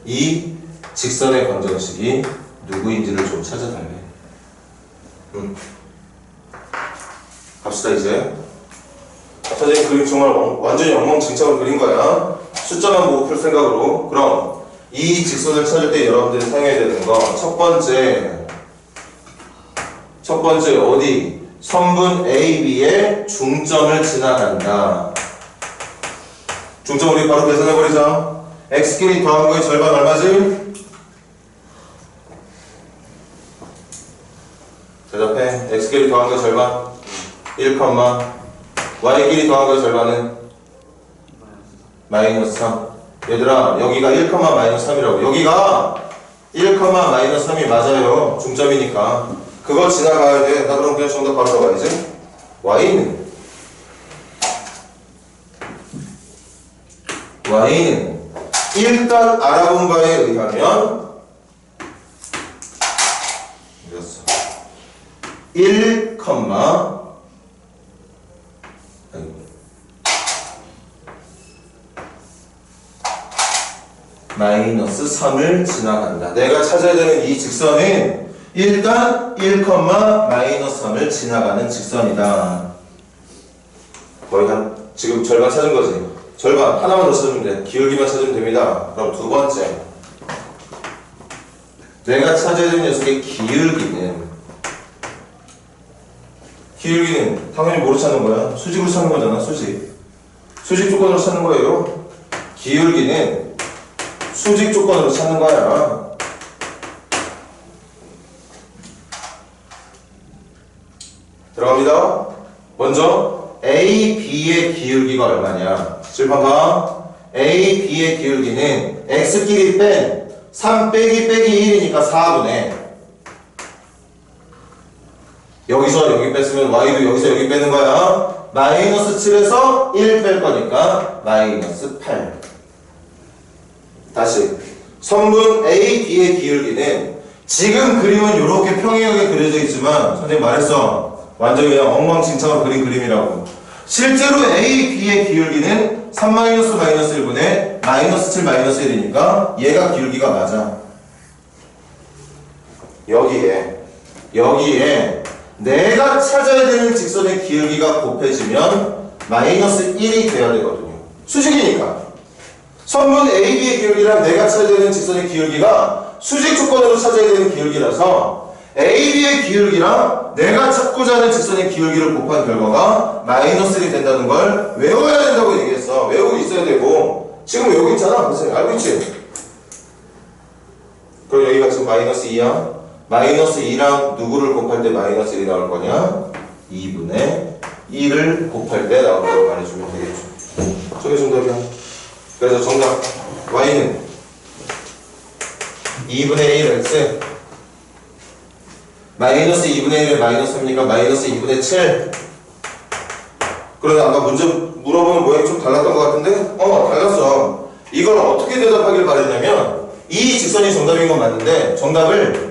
이 직선의 방정식이 누구인지를 좀 찾아달래. 갑시다 이제. 선생님 그림 정말 완전히 엉망진창으로 그린 거야. 숫자만 보고 풀 생각으로. 그럼 이 직선을 찾을 때 여러분들이 사용해야 되는 거 첫 번째 어디? 선분 AB의 중점을 지나간다. 중점 우리 바로 계산해버리자. x끼리 더한 거의 절반 얼마지? 대답해. x끼리 더한 거의 절반 1, y끼리 더한 거의 절반은 마이너스 3. 얘들아 여기가 1, 마이너스 3이라고. 여기가 1, 마이너스 3이 맞아요. 중점이니까 그거 지나가야 돼. 나 그럼 그냥 정답 바로 넣어야지. y는 일단 알아본 바에 의하면 1, 마이너스 3을 지나간다. 내가 찾아야 되는 이 직선은 일단 1, 마이너스 3을 지나가는 직선이다. 거의 지금 절반 찾은 거지. 절반 하나만 더 찾으면 돼. 기울기만 찾으면 됩니다. 그럼 두 번째, 내가 찾아야 되는 녀석의 기울기는 당연히 뭐로 찾는 거야? 수직으로 찾는 거잖아. 수직 조건으로 찾는 거예요. 기울기는 수직 조건으로 찾는 거야. 들어갑니다. 먼저 A, B의 기울기가 얼마냐? 지금 봐봐. A, B의 기울기는 X끼리 뺀 3 빼기 1이니까 4분의 여기서 여기 뺐으면 Y도 여기서 여기 빼는 거야. 마이너스 7에서 1 뺄 거니까 마이너스 8. 다시 선분 A, B의 기울기는 지금 그림은 이렇게 평행하게 그려져 있지만 선생님 말했어. 완전히 그냥 엉망진창으로 그린 그림이라고. 실제로 A, B의 기울기는 3 마이너스 1분의 마이너스 7 마이너스 1이니까 얘가 기울기가 맞아. 여기에 내가 찾아야 되는 직선의 기울기가 곱해지면 마이너스 1이 돼야 되거든요. 수직이니까. 선분 A, B의 기울기랑 내가 찾아야 되는 직선의 기울기가 수직 조건으로 찾아야 되는 기울기라서 A, B의 기울기랑 내가 찾고자 하는 직선의 기울기를 곱한 결과가 마이너스 1이 된다는 걸 외워야 된다고 얘기했어. 외우고 있어야 되고 지금 외우고 있잖아. 그치? 알고 있지? 그럼 여기가 지금 마이너스 2야. 마이너스 2랑 누구를 곱할 때 마이너스 1이 나올 거냐? 2분의 1을 곱할 때 나온다고 말해주면 되겠죠. 저게 정답이야. 그래서 정답 y는 2분의 1x 마이너스 2분의 1에 마이너스 3이니까 마이너스 2분의 7. 그러나 아까 문제 물어보는 모양이 좀 달랐던 것 같은데? 달랐어. 이걸 어떻게 대답하길 바랬냐면 이 직선이 정답인 건 맞는데 정답을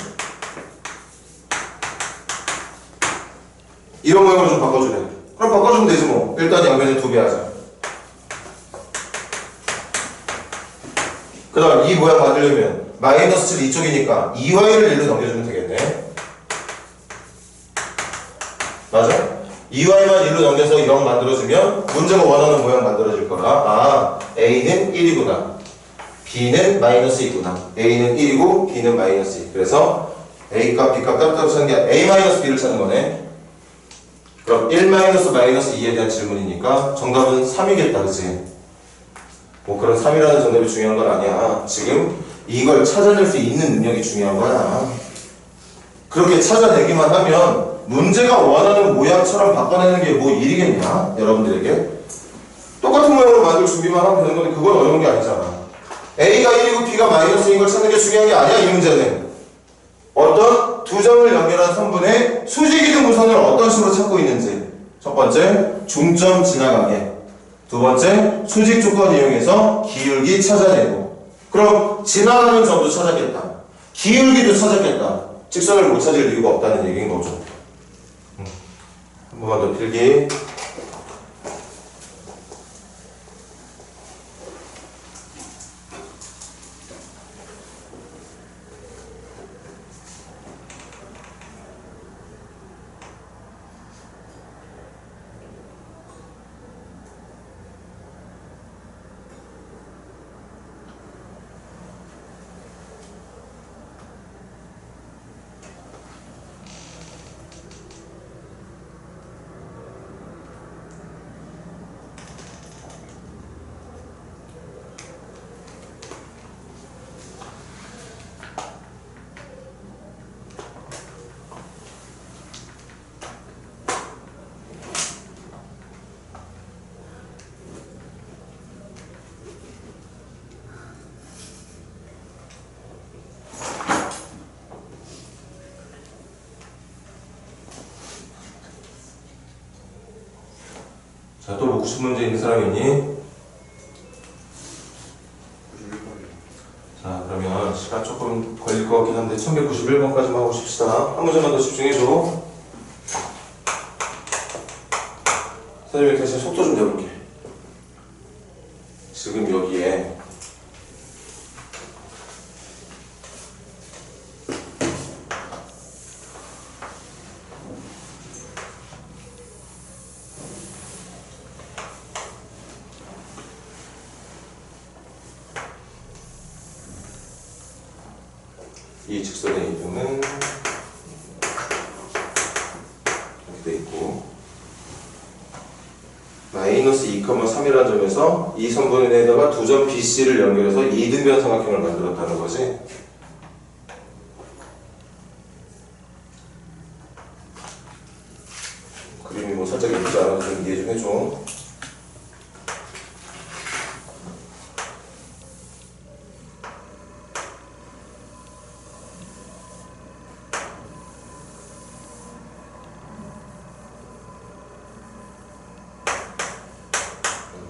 이런 모양으로 좀 바꿔주래. 그럼 바꿔주면 되지 뭐. 일단 양면을 2배 하자. 그 다음 이 모양 만들려면 마이너스 7 이쪽이니까 2y를 1로 넘겨주면 되겠네. 맞아? 2y만 1로 넘겨서 0 만들어주면 문제가 원하는 모양 만들어질 거라. A는 1이구나. B는 마이너스 2구나. A는 1이고 B는 마이너스 2. 그래서 A값, B값 따로따로 찾는 게 아니라 A 마이너스 B를 찾는 거네. 그럼 1 마이너스 마이너스 2에 대한 질문이니까 정답은 3이겠다, 그치? 뭐 그런 3이라는 정답이 중요한 건 아니야. 지금 이걸 찾아낼 수 있는 능력이 중요한 거야. 그렇게 찾아내기만 하면 문제가 원하는 모양처럼 바꿔내는 게 뭐 일이겠냐? 여러분들에게. 똑같은 모양으로 만들 준비만 하면 되는 건데 그건 어려운 게 아니잖아. A가 1이고 B가 마이너스인 걸 찾는 게 중요한 게 아니야, 이 문제는. 어떤 두 점을 연결한 선분의 수직이 등 무선을 어떤 식으로 찾고 있는지. 첫 번째, 중점 지나가게. 두 번째, 수직 조건 이용해서 기울기 찾아내고. 그럼 지나가는 점도 찾았겠다. 기울기도 찾았겠다. 직선을 못 찾을 이유가 없다는 얘기인 거죠. 한 번만 더 필기. 자, 또 뭐 90문제 있는 사람이 있니? 자, 그러면 시간 조금 걸릴 것 같긴 한데 1191번까지만 하고 싶시다. 한 문제만 더 집중해줘. 선생님이 대신 속도 좀 내볼게. 지금 여기에 이 직선의 이동은 이렇게 돼 있고 마이너스 2,3이라는 점에서 이 선분에다가 두 점 BC를 연결해서 이등변 삼각형을 만들었다는 거지. 그림이 뭐 살짝 예쁘지 않아도 좀 이해 좀 해줘.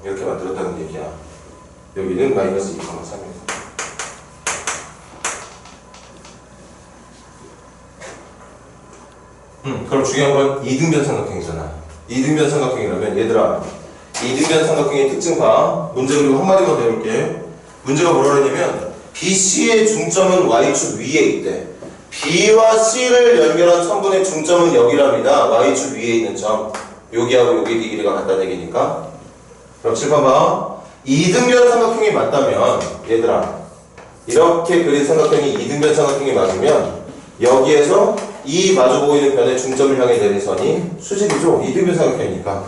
이렇게 만들었다는 얘기야. 여기는 마이너스 2,3이에요. 그럼 중요한 건 이등변 삼각형이잖아. 이등변 삼각형이라면 얘들아, 이등변 삼각형의 특징 봐. 문제 그리고 한마디만 더 해볼게. 문제가 뭐라 그러냐면 BC의 중점은 Y축 위에 있대. B와 C를 연결한 선분의 중점은 여기랍니다. Y축 위에 있는 점. 여기하고 여기 길이가 같다는 얘기니까. 그럼 칠판 봐. 이등변 삼각형이 맞다면 얘들아, 이렇게 그린 삼각형이 이등변 삼각형이 맞으면 여기에서 이 마주 보이는 변의 중점을 향해 내린 선이 수직이죠. 이등변 삼각형이니까.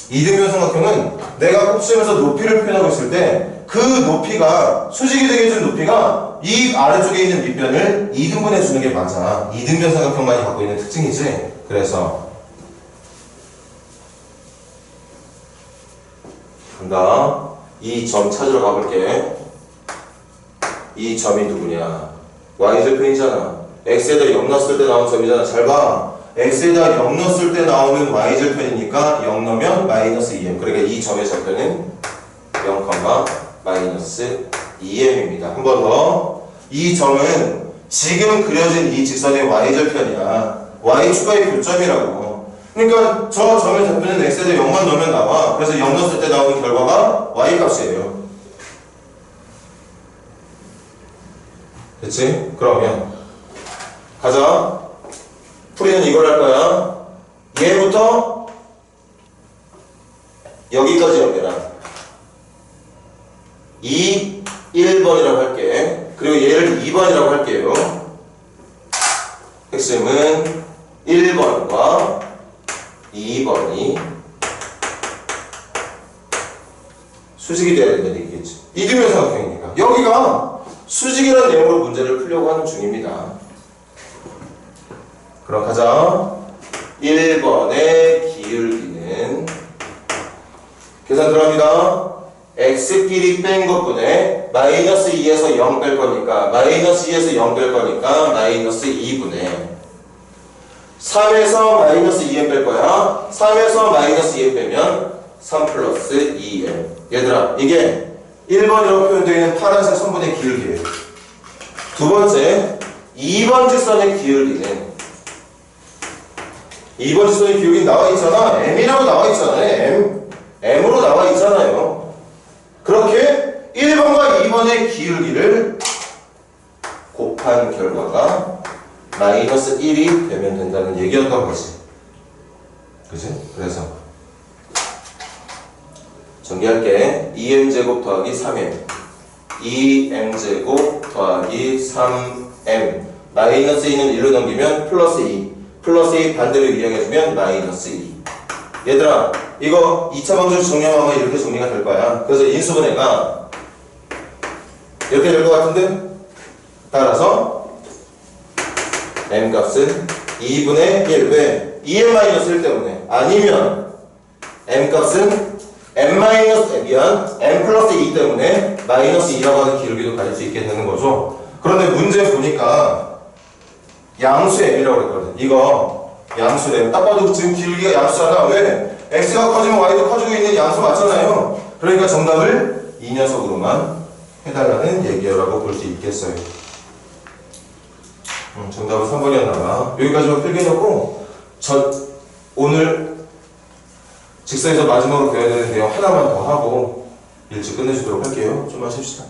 이등변 삼각형은 내가 곱셈에서 높이를 표현하고 있을 때 그 높이가 수직이 되게 해준 높이가 이 아래쪽에 있는 밑변을 이등분해 주는 게 맞아. 이등변 삼각형만이 갖고 있는 특징이지. 그래서 간다. 이 점 찾으러 가볼게. 이 점이 누구냐? y절편이잖아. x에다 0 넣었을 때 나온 점이잖아. 잘 봐. x에다 0 넣었을 때 나오는 y절편이니까 0 넣으면 마이너스 2m. 그러니까 이 점의 절편은 0, 마이너스 2m입니다. 한 번 더. 이 점은 지금 그려진 이 직선의 y절편이야. y축과의 교점이라고. 그러니까 저 점의 절편은 x에다 0만 넣으면 나와. 그래서 0 넣었을 때 나오는 결과가 y값이에요. 됐지? 그러면 가자. 풀이는 이걸 할 거야. 얘부터 여기까지 연결한 이 1번이라고 할게. 그리고 얘를 2번이라고 할게요. 핵심은 1번과 2번이 수직이 돼야 된다는 얘기겠지. 이등변 삼각형이니까. 여기가 수직이라는 내용으로 문제를 풀려고 하는 중입니다. 그럼 가자. 1번의 기울기는 계산 들어갑니다. x끼리 뺀 것분에 마이너스 2에서 0 뺄 거니까 마이너스 2에서 0 뺄 거니까 마이너스 2분의 3에서 마이너스 2m 뺄 거야. 3에서 마이너스 2m 빼면 3 플러스 2m. 얘들아, 이게 1번이라고 표현되어 있는 파란색 선분의 기울기예요. 두 번째, 2번 직선의 기울기는 2번 직선의 기울기 나와 있잖아. m이라고 나와 있잖아요. m으로 나와 있잖아요. 그렇게 1번과 2번의 기울기를 곱한 결과가 마이너스 1이 되면 된다는 얘기였던 거지. 그치? 그래서 정리할게. 2m제곱 더하기 3m 2m제곱 더하기 3m 마이너스 2는 1로 넘기면 플러스 2 플러스 2 반대로 이용해주면 마이너스 2. 얘들아, 이거 2차 방정식 정리하면 이렇게 정리가 될 거야. 그래서 인수분해가 이렇게 될 것 같은데, 따라서 m 값은 2분의 1. 왜? 2m-1 때문에. 아니면 m 값은 m 플러스 2 때문에 마이너스 2라고 하는 기울기도 가질 수 있겠다는 거죠. 그런데 문제 보니까 양수 m이라고 그랬거든. 이거 양수 m. 딱 봐도 지금 기울기가 양수잖아. 왜? x가 커지면 y도 커지고 있는 양수 맞잖아요. 그러니까 정답을 이 녀석으로만 해달라는 얘기라고 볼 수 있겠어요. 정답은 3번이었나봐. 여기까지만 필기해놓고 오늘 직선에서 마지막으로 배워야 되는 내용 하나만 더 하고 일찍 끝내주도록 할게요. 좀 하십시다.